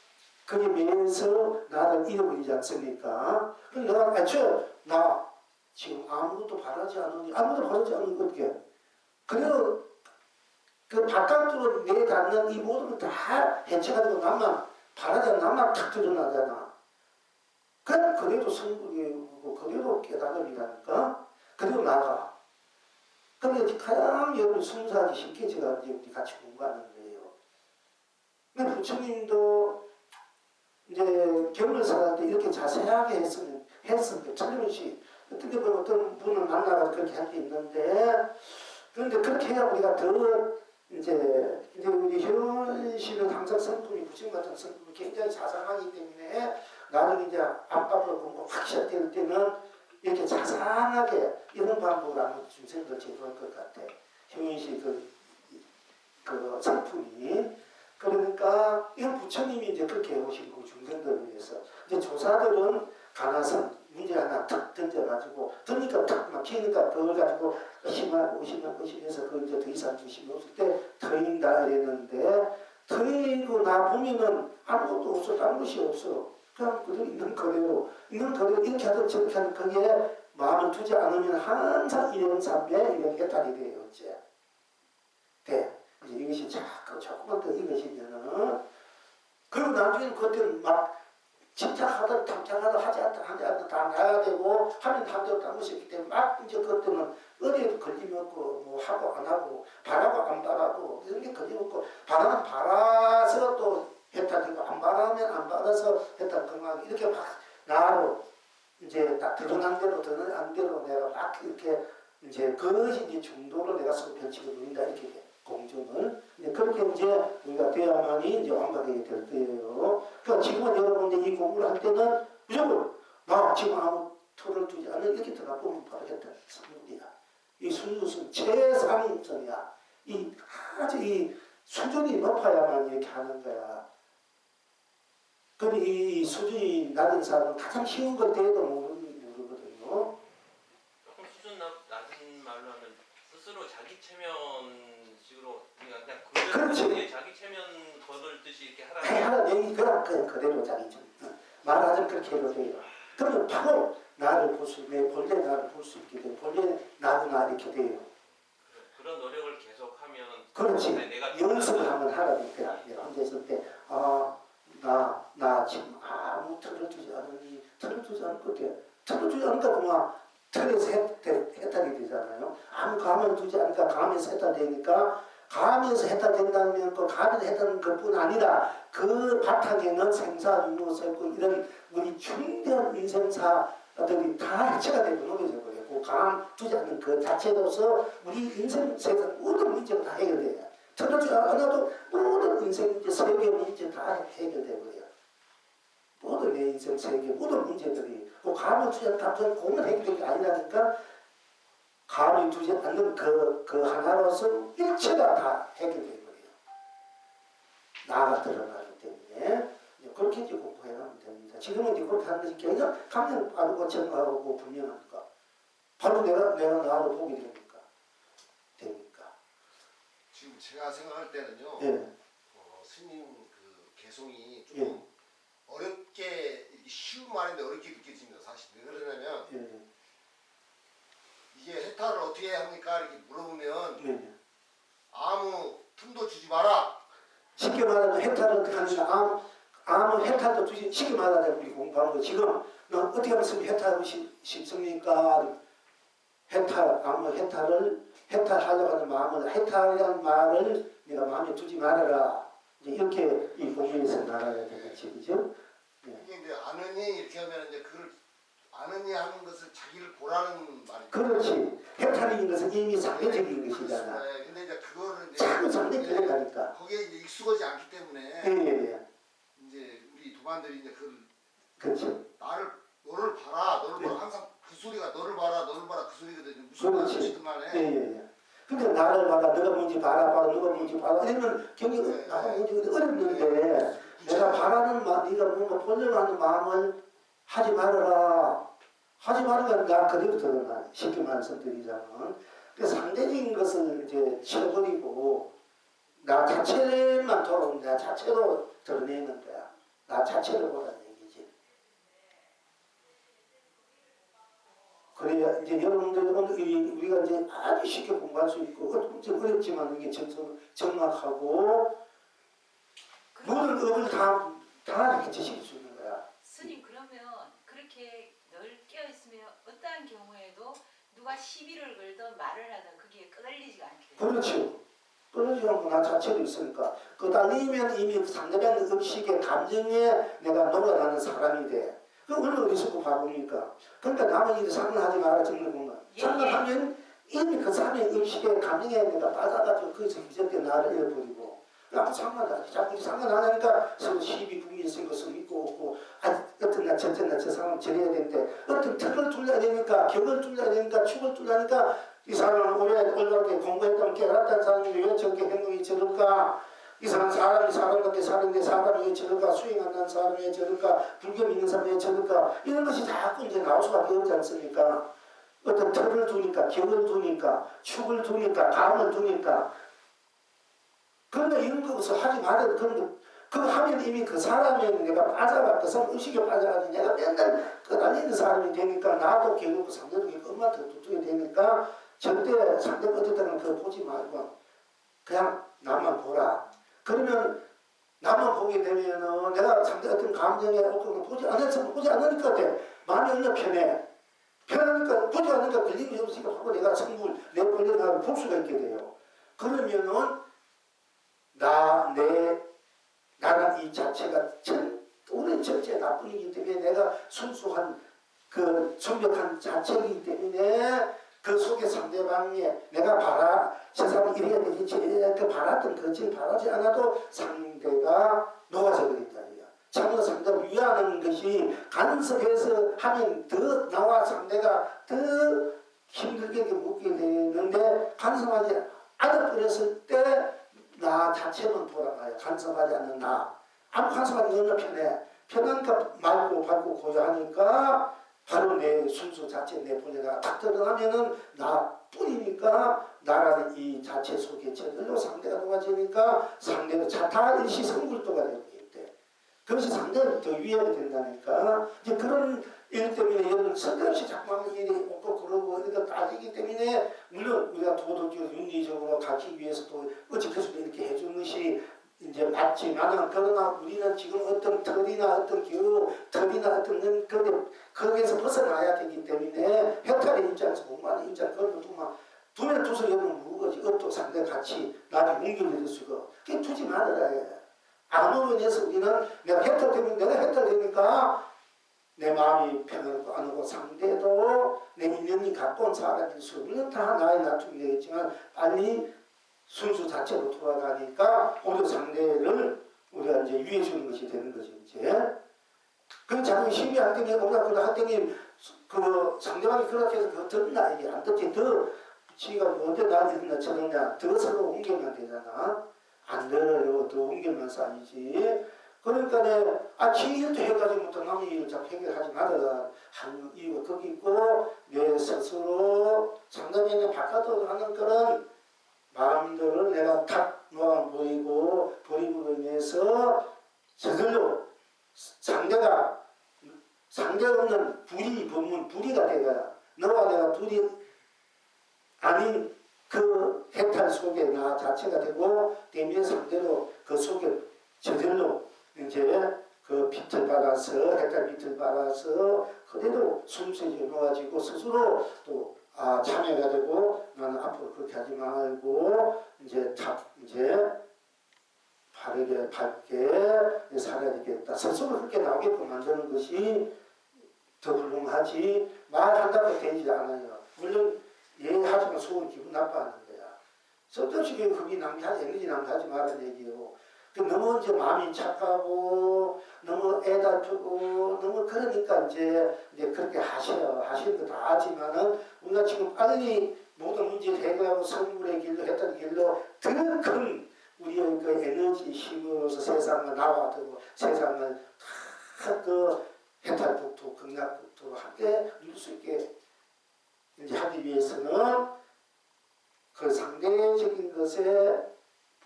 그게 매여서 나를 잃어버리지 않습니까? 그럼 내가 애초에 나 지금 아무것도 바라지 않으니 아무것도 바라지 않는 거 어떻게 그래도 그 바깥으로 내닿는 이 모든 걸 다 해쳐가지고 나만 바라지 않는 나만 탁 드러나잖아. 그래도 성불이고 그래도 깨달음이라니까 그래도 나가. 그런데 가장 여러분 순수하기 쉽게 제가 이제 우리 같이 공부하는 거예요. 근데 부처님도 이제 경을 살할 때 이렇게 자세하게 했었는데 틀림없이 어떻게 보면 어떤 분을 만나서 그렇게 할 게 있는데 그런데 그렇게 해야 우리가 더 이제 우리 효연 씨는 항상 성품이 부처님 같은 성품이 굉장히 자상하기 때문에 나중에 이제 안팎으로 공부 확 시작될 때는 이렇게 자상하게 이런 방법을 하면 중생도 제도할 것 같아. 효연 씨 그 성품이. 그러니까 이건 부처님이 이제 그렇게 해오신 거고 중생들을 위해서. 이제 조사들은 가나선 문제 하나 탁 던져가지고 던지니까 탁 막히니까 그걸 가지고 의심해서 그 이제 더 이상 주심이 없을 때 터인다 이랬는데 터이고 나 보면은 아무것도 없어 딴 것이 없어. 그냥 그대로 있는 그대로 이렇게 하든 저렇게 하든 거기에 마음을 두지 않으면 항상 일행삼배 이렇게 해탈이 돼요. 어째 돼. 이제 이것이 자꾸만 더 이것이면은 그리고 나중에는 그때는 막 집착하든 탐착하든 하지 않든 다 나야 되고 하면 한대로 딴 것이 있기 때문에 막 이제 그때는 어디에도 걸림없고 뭐 하고 안 하고 바라고 안 바라고 이런 게 걸림없고 바라면 바라서 또 해탈되고 안 바라면 안 바라서 해탈되고 이렇게 막 나로 이제 딱 드러난 대로 드러난 대로 내가 막 이렇게 이제 그것이 이제 중도로 내가 서로 펼치고 누린다 이렇게 돼. 공정을 그렇게 이제 우리가 돼야만이 이제 완벽하게 될 거예요. 그러니까 지금은 여러분들 이 공부를 할 때는 무조건 나 지금 아무 털을 두지 않는 이렇게 들어가 보면 바로 했다. 성분이야. 이 순수는 최상선이야. 이 아주 이 수준이 높아야만 이렇게 하는 거야. 근데 이 수준이 낮은 사람은 가장 쉬운 걸 대도 모르거든요. 조금 수준 낮은 말로 하면 스스로 자기 체면식으로 그냥 그렇지. 자기 체면 거둘듯이 이렇게 하라 얘기 그대로 자기 체면 말하자면 그렇게 해도 돼요. 그러면 바로 나를 볼 수, 내 본래 나를 볼 수 있게 돼요. 본래 나도 나 이렇게 돼요. 그런 노력을 계속하면 그렇지. 내가 연습을 한번 하라니까. 내가 혼자 있을 때 나 지금 아무 틀을 두지 않으니 틀을 두지 않을 것 같아. 틀을 두지 않으니까 그만 틀에서 해탈이 되잖아요. 아무 감을 두지 않으니까 감에서 해탈되니까 감에서 해탈된다면 또 감에서 해탈되는 것뿐 아니라 그 바탕에는 생사, 유무설고 이런 우리 중대한 인생사들이 다 해체가 되고 녹여져 버려요. 그 감 두지 않는 그 자체로서 우리 인생 세상 모든 문제가 다 해결돼요. 틀어주지 않아도 모든 인생 문제, 세계 문제 다 해결돼 버려요. 모든 내 인생 세계 모든 문제들이 그 감을 두지 않는 감정을 공을 해결된 게 아니라니까 감이 두지 않는 그 하나로서 일체가 다 해결돼 버려요. 나가 드러나기 때문에 그렇게 이제 공부해가면 됩니다. 지금은 이제 그렇게 하는 것이 그냥 감정 빠르고 정확하고 분명하니까 바로 내가 나를 보게 되니까. 지금 제가 생각할 때는요. 예. 스님 그 개송이 좀 예. 어렵게 쉬운 말인데 어렵게 느껴집니다. 사실 왜 그러냐면 예. 이게 해탈을 어떻게 합니까? 이렇게 물어보면 예. 아무 틈도 주지 마라. 쉽게 말하면 해탈을 어떻게 하느냐 아무 해탈도 주지 쉽게 말하자면 우리 공부하는 거 지금 너 어떻게 하면 해탈하고 싶습니까? 아무 해탈하려고 하는 마음을 해탈이라는 말을 내가 마음에 두지 말아라. 이제 이렇게 이 공부에서 나가야 되겠지, 그죠? 이게 이제 아느니 이렇게 하면 이제 그걸 아느니 하는 것을 자기를 보라는 말이죠. 그렇지. 해탈인 것은 이미 상대적인 것이잖아. 네, 근데 이제 그거를 이제 자꾸 상대적으로 가니까. 거기에 이제 익숙하지 않기 때문에 예. 이제 우리 도반들이 이제 그걸 그렇지. 너를 봐라, 네. 항상 그 소리가 너를 봐라 그 소리거든요. 무슨 말이든 간에. 예. 근데 나를 봐라, 너가 뭔지 봐라, 너가 뭔지 봐라. 이러면 경기가 네. 나가 뭔지 어렵는데 내가 바라는 마음, 네가 뭔가 보려고 하는 마음을 하지 말아라. 하지 말아라. 나 그대로 나 쉽게 말씀드리자면 그 상대적인 것을 이제 치워버리고 나 자체만 돌아오면 나 자체로 드러내는 거야. 나 자체를 보라는 얘기지. 그래야 이제 여러분들 우리가 이제 아주 쉽게 공부할 수 있고 좀 어렵지만 이게 정확하고 모든 법을 다 이렇게 지실 수 있는 거야. 스님 그러면 그렇게 늘 깨어 있으면 어떠한 경우에도 누가 시비를 걸든 말을 하든 그게 끄달리지가 않게 돼요. 그렇죠. 끊어지 않고 나 자체로 있으니까 끄달리면 이미 상대방의 의식의 감정에 내가 놀아나는 사람이 돼. 그럼 얼마나 어리석고 바보니까. 그러니까 남은 일에 상관하지 마라 정말 보면. 상관하면 이미 그 사람의 의식의 감정에 내가 빠져가지고 거기서 기적게 나를 잃어버리고 아무 상관하지. 자꾸 상관하니까 서로 시비 분이 있는 것을 믿고 없고 어떤 날 저 사람 저래야 되는데 어떤 턱을 뚫려야 되니까 격을 뚫려야 되니까 축을 뚫려니까 이 사람은 오래 올바르게 공부했다면 깨달았다는 사람이 왜 저렇게 행동이 저럴까? 이 사람이 사람답게 사는데 사람이 왜 저럴까? 수행 안 하는 사람이 왜 저럴까? 불교 믿는 사람이 왜 저럴까? 이런 것이 자꾸 이제 나올 수밖에 없지 않습니까? 어떤 턱을 두니까, 격을 두니까, 축을 두니까, 감을 두니까. 그런데 이런 것을 하지 말아도 그거 하면 이미 그 사람에 내가 빠져가 그 사람 의식에 빠져가지고 내가 맨날 끄달리는 사람이 되니까 나도 결국 상대도 결국 엄마한테 두게 되니까 절대 상대가 어쨌든 그거 보지 말고 그냥 나만 보라. 그러면 나만 보게 되면은 내가 상대 어떤 감정에 보지 않으니까 돼. 마음이 얼마나 편해. 편하니까 보지 않으니까 걸림이 없으니까 하고 내가 성불 내 권리를 볼 수가 있게 돼요. 그러면은 나는 이 자체가 우리 전체 나뿐이기 때문에 내가 순수한 그 정벽한 자체이기 때문에 그 속에 상대방이 내가 저 사람이 이래야 되지 그 바랐던 거짓 바라지 않아도 상대가 녹아져 버린다. 참으로 상대를 위하는 것이 간섭해서 하면 더 나와 상대가 더 힘들게 묻게 되는데 간섭하지 않아버렸을 때 나 자체만 돌아가요. 간섭하지 않는 나. 아무 간섭하지 않는 편해. 편하니까 맑고 밝고 고요하니까 바로 내 순수 자체 내 본래가 딱 드러나면은 나뿐이니까 나라는 이 자체 속에 저절로 상대가 녹아지니까 상대는 자타일시 성불도가 되기 때문에 그것이 상대를 더 위하게 된다니까. 이제 그런 일 때문에 여러분 쓸데없이 자꾸만 일이 없고 그러고 이렇게 따지기 때문에 물론 우리가 도덕적으로 윤리적으로 가기 위해서도 어찌해서 이렇게 해주는 것이 이제 맞지만 그러나 우리는 지금 어떤 털이나 어떤 털이나 어떤 그런데 거기에서 벗어나야 되기 때문에 해탈의 입장에서 공부하는 입장 그걸 두면 두서 여러분 무거지 업도 상대 같이 나중에 옮겨낼 수가 그게 두지 말아야 해. 아무로 인해서 우리는 내가 해탈되면 내가 해탈되니까 내 마음이 편하고 안 하고 상대도 내 인연이 갖고 온 사람일 수 없는 다 나의 나중이 되겠지만 빨리 순수 자체로 돌아가니까 오히려 상대를 우리가 이제 유해 주는 것이 되는 거지 이제. 그 자꾸 힘이 안 되면 우리가 그걸 하더니 그 상대방이 그렇게 해서 그거 듣나 이게 안 듣지 더 지가 언제 나한테 듣나 저러냐 더 서로 옮겨만 되잖아. 안 들어요. 더 옮겨만 쌓이지. 그러니까 지일도 해가지고부터 남의 일을 자꾸 해결하지 말아라 하는 이유가 거기 있고 내 스스로 상대방의 바깥으로 하는 그런 마음들을 내가 탁 놓아버리고 버림으로 인해서 저절로 상대 없는 불이가 돼가 너와 내가 둘이 아닌 그 해탈 속에 나 자체가 되고 되면 상대로 그 속에 저절로 이제 그 빛을 받아서 해탈 빛을 받아서 그대로 숨쉬게 놓아지고 스스로 또 참여가 되고 나는 앞으로 그렇게 하지 말고 이제 바르게 밝게 살아야 되겠다. 스스로 그렇게 나오게끔 만드는 것이 더 훌륭하지 말한다고 되지 않아요. 물론 얘하지만 속은 기분 나빠하는 거야. 쓸데없이 그게 낭비하지 에너지 낭비하지 말라는 얘기예요. 너무 이제 마음이 착하고 너무 애다 주고 너무 그러니까 이제 그렇게 하셔요. 하시는 거 다 하지만은 우리가 지금 빨리 모든 문제를 해결하고 성불의 길로 했던 길로 더 큰 우리의 그 에너지 힘으로서 세상을 나와두고 세상을 다그 해탈국토 극락국토로 함께 누릴 수 있게 이제 하기 위해서는 그 상대적인 것에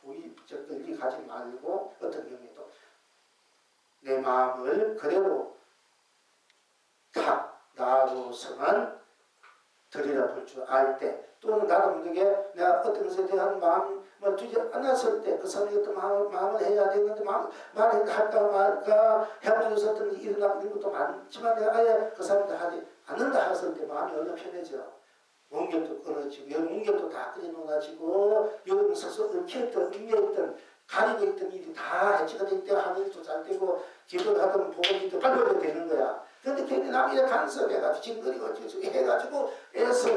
보이적 의리 가지 말고 어떤 경우에도 내 마음을 그대로 탁 나로서만 들이다 볼 줄 알 때 또는 나도 모르게 내가 어떤 것에 대한 마음을 두지 않았을 때 그 사람이 어떤 마음을 해야 되는데 말을 할까 말까 헤어져서 어떤 일이 일어나는 것도 많지만 내가 아예 그 사람한테 하지 않는다 했을 때 마음이 어느 편해져. 원결도 끊어지고 여기 원결도 다 끊어 놓아지고 여기 서서 얽혀있던 얽혀있던 가리고 있던 일이 다 해치가 될 때 하늘도 잘 되고 기도를 하던 복음이 빨리 되는 거야. 그런데 괜히 남이 간섭해가지고 징그리고 해가지고 애써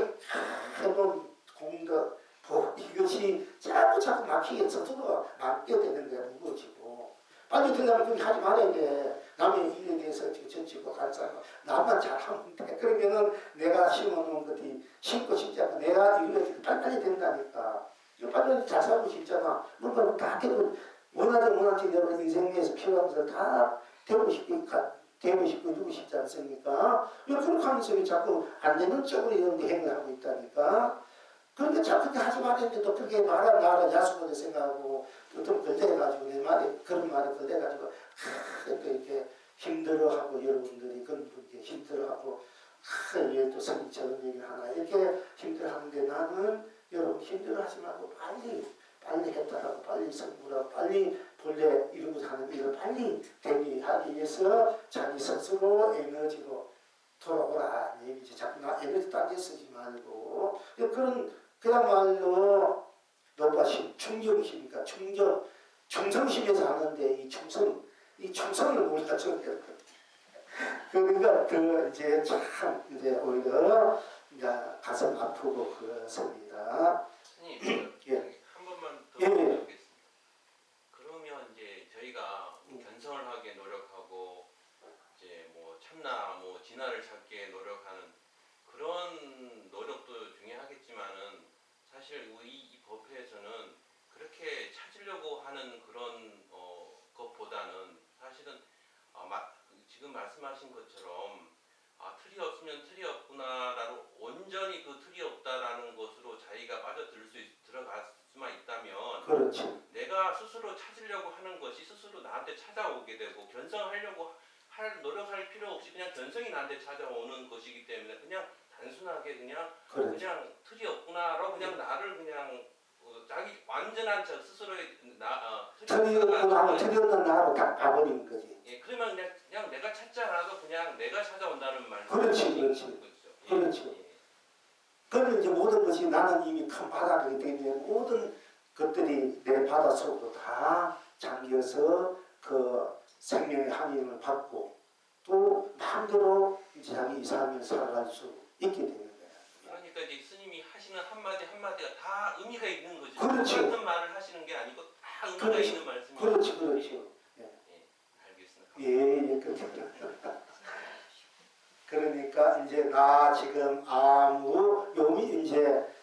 해본 공덕 복 이것이 자꾸 막히게 스스로 막게 되는 거야. 무거워지고 빨리 되려면 그렇게 하지 말아야 돼. 남의 일에 대해서 저치고 간섭하고 나만 잘하면 돼. 그러면은 내가 심어놓은 것이 심고 싶지 않고 내가 이루어지고 빨리빨리 된다니까. 빨리 잘 살고 싶잖아. 뭔가 다 되고 원하지 여러분 인생에서 필요한 것을 다 되고 싶고 이루고 싶지 않습니까? 왜 그렇게 하면서 자꾸 안 되는 쪽으로 이런 데 행위하고 있다니까. 그런데 자꾸 그렇게 하지 말았는데 또 그렇게 말하면 야수거리 생각하고 좀 걸려가지고 내 말에 그런 말에 걸려가지고 또 이렇게 힘들어하고 여러분들이 그런 분께 힘들어하고 왜또 성처럼 얘기를 하나 이렇게 힘들어하는데 나는 여러분 힘들어하지 말고 빨리 했다라고 빨리 성불하고 빨리 본래 이루고자 하는 일을 빨리 대비하기 위해서 자기 스스로 에너지로 돌아오라 얘기지. 자꾸 나 에너지 딴 데 쓰지 말고 그야말로 높아심 충정심이니까 충성심에서 하는데 이 충성을 우리가 좀 그러니까 이제 참 이제 오히려 이제 가슴 아프고 그렇습니다. 선생님, 예. 한 번만 더 예. 여쭤보겠습니다. 그러면 이제 저희가 견성을 하게 노력하고 이제 뭐 참나, 뭐 진화를 찾게 노력하는 그런 노력도 중요하겠지만은 사실 이 법회에서는 그렇게 찾으려고 하는 그런 것보다는 사실은 지금 말씀하신 것처럼 틀이 없으면 틀이 없구나라고 온전히 그 틀이 없다라는 것으로 자기가 들어갈 수만 있다면 그렇지. 내가 스스로 찾으려고 하는 것이 스스로 나한테 찾아오게 되고 견성하려고 노력할 필요 없이 그냥 견성이 나한테 찾아오는 것이기 때문에 그냥 단순하게 그냥 틀이 없구나라고 그냥 나를 그냥 자기 완전한 저 스스로의 틀이 없구나 틀이 없는 나로 다 봐버린 거지. 예, 그러면 그냥 내가 찾지 않아도 그냥 내가 찾아온다는 말. 그렇지. 예, 그렇지. 예. 그러면 이제 모든 것이 나는 이미 큰 바다이기 때문에 모든 것들이 내 바다 속으로 다 잠겨서 그 생명의 함임을 받고 또 마음대로 이제 자기 삶을 살아갈 수 있게 되는 거야. 그러니까 이제 스님이 하시는 한마디 한마디가 다 의미가 있는 거죠. 그렇지. 똑같은 말을 하시는 게 아니고 다 의미가 그렇지. 있는 말씀이에요. 그렇지. 알겠습니다. 예, 그렇죠. 그러니까 이제 나 지금 아무 요미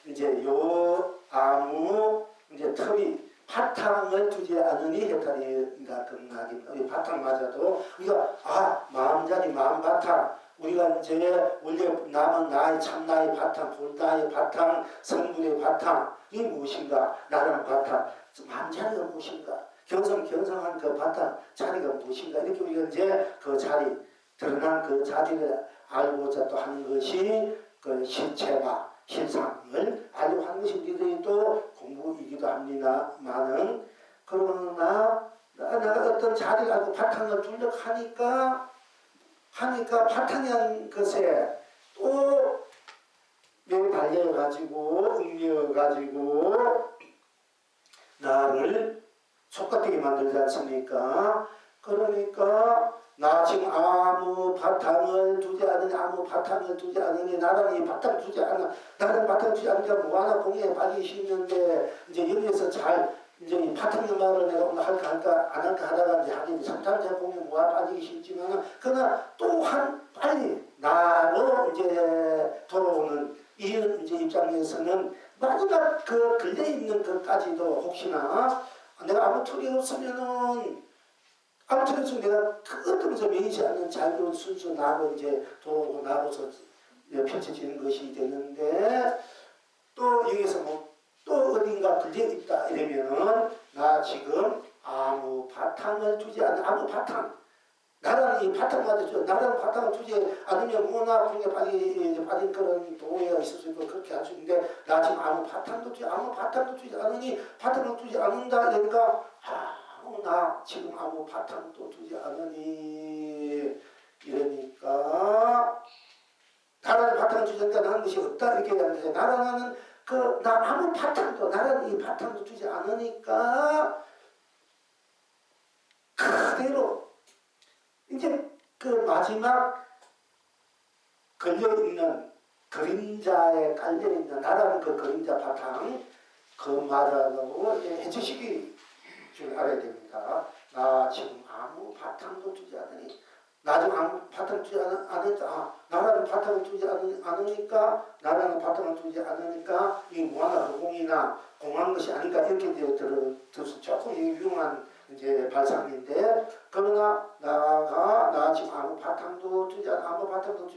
이제 요 아무 이제 털이 바탕을 두지 않으니 해탈이가 등락입니다. 바탕 맞아도 우리가 마음자리 마음바탕 우리가 이제 원래 남은 나의 참나의 바탕 볼나의 바탕 성분의 바탕 이 무엇인가 나라는 바탕 마음자리가 무엇인가 견성한 그 바탕 자리가 무엇인가 이렇게 우리가 이제 그 자리 드러난 그 자리를 알고자 또 하는 것이 그 실체와 실상을 알려고 하는 것이 우리들이 또 공부이기도 합니다만은 그러나 내가 어떤 자리를 알고 바탕을 두려고 하니까 바탕이라는 것에 또 매달려가지고 얽매여가지고 나를 속가되게 만들지 않습니까? 그러니까 나 지금 아무 바탕을 두지 않으니 아무 바탕을 두지 않으니 나는 이 바탕 두지 않아 나는 바탕 두지 않으니까 뭐하나 공에 빠지기 싫는데 이제 여기에서 잘 이제 이 바탕 말을 내가 오늘 할까 안 할까 하다가 이제 하긴 상탈 제공에 뭐가 빠지기 싫지만은 그러나 또한 빨리 나로 이제 돌아오는 이 이제 입장에서는 마지막 그 걸려 있는 것까지도 혹시나 내가 아무 틀이 없으면은 아무 틀이 없으면 내가 그 어떤 것을 매이지 않는 자유로운 순수 나로 이제 돌아오고 나로서 펼쳐지는 것이 되는데 또 여기서 뭐 또 어딘가 걸려 있다 이러면은 나 지금 아무 바탕을 두지 않는 아무 바탕 나라는 이 바탕만 두지 나라는 바탕을 두지 않으면 뭐나 공에 빠진 그런 도해가 있을 수 있고 그렇게 할 수 있는데 나 지금 아무 바탕도 두지 않으니 바탕을 두지 않는다 그러니까 나 지금 아무 바탕도 두지 않으니 이러니까 나라는 바탕을 두지 않는다 하는 것이 없다 이렇게 얘기하는데 나라는 나 아무 바탕도 나라는 이 바탕도 두지 않으니까 그대로 이제 그 마지막 걸려있는 그림자에 깔려있는 나라는 그 그림자 바탕 그 말하고 해주시기 줄 알아야 됩니다. 나 지금 아무 바탕도 두지 않으니 나 지금 아무 바탕 두지 않으니까 나라는 바탕을 두지 않으니까 나라는 바탕을 두지 않으니까 이 무한한 허공이나 공한 것이 아닌가 이렇게 이제 들어서 조금 유용한 이제 발상인데 그러나 나 지금 아무 바탕도 두지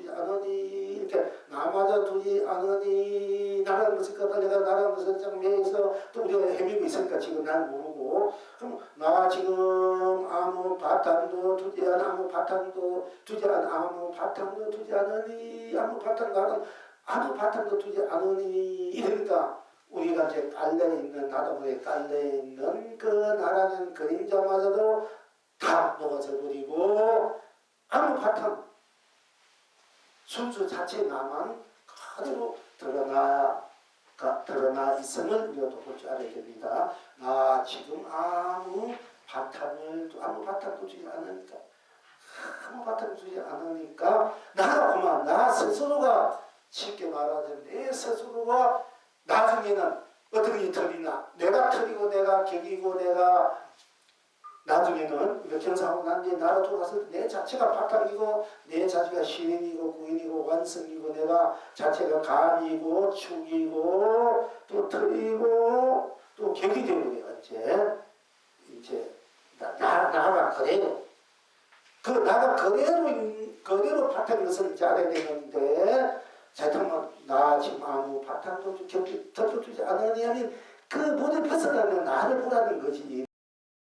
않으니 이렇게 나마저 두지 않으니 나라는 것을 갖다 내가 나라는 것을 장면에서 또 우리가 헤매고 있으니까 지금 난 모르고 그럼 나 지금 아무 바탕도 두지 않아 아무 바탕도 두지 않으니 아무 바탕 나는 아무 바탕도 두지 않으니 이러니까 우리가 이제 깔려있는 나무에 깔려있는 그 나라는 그림자마저도 다 녹아져 버리고 아무 바탕 순수 자체 나만 그대로 드러나 있음을 우리가 볼 줄 알아야 됩니다. 나 지금 아무 바탕도 주지 않으니까 나 스스로가 쉽게 말하자면 내 스스로가 나중에는 어떻게 털이나 내가 털이고 내가 격이고 내가 나중에는 경사하고 난 뒤에 나로 돌아갔을 때 내 자체가 바탕이고 내 자체가 시인이고 구인이고 완성이고 내가 자체가 감이고 축이고 또 털이고 또 격이 되고 이제 나가 그대로 그 나가 그대로 바탕인 것을 이제 알아야 되는데 자타만 나 지금 아무 바탕도 덮어주지 않으니 그 모든 벗어나면 나를 보라는 거지.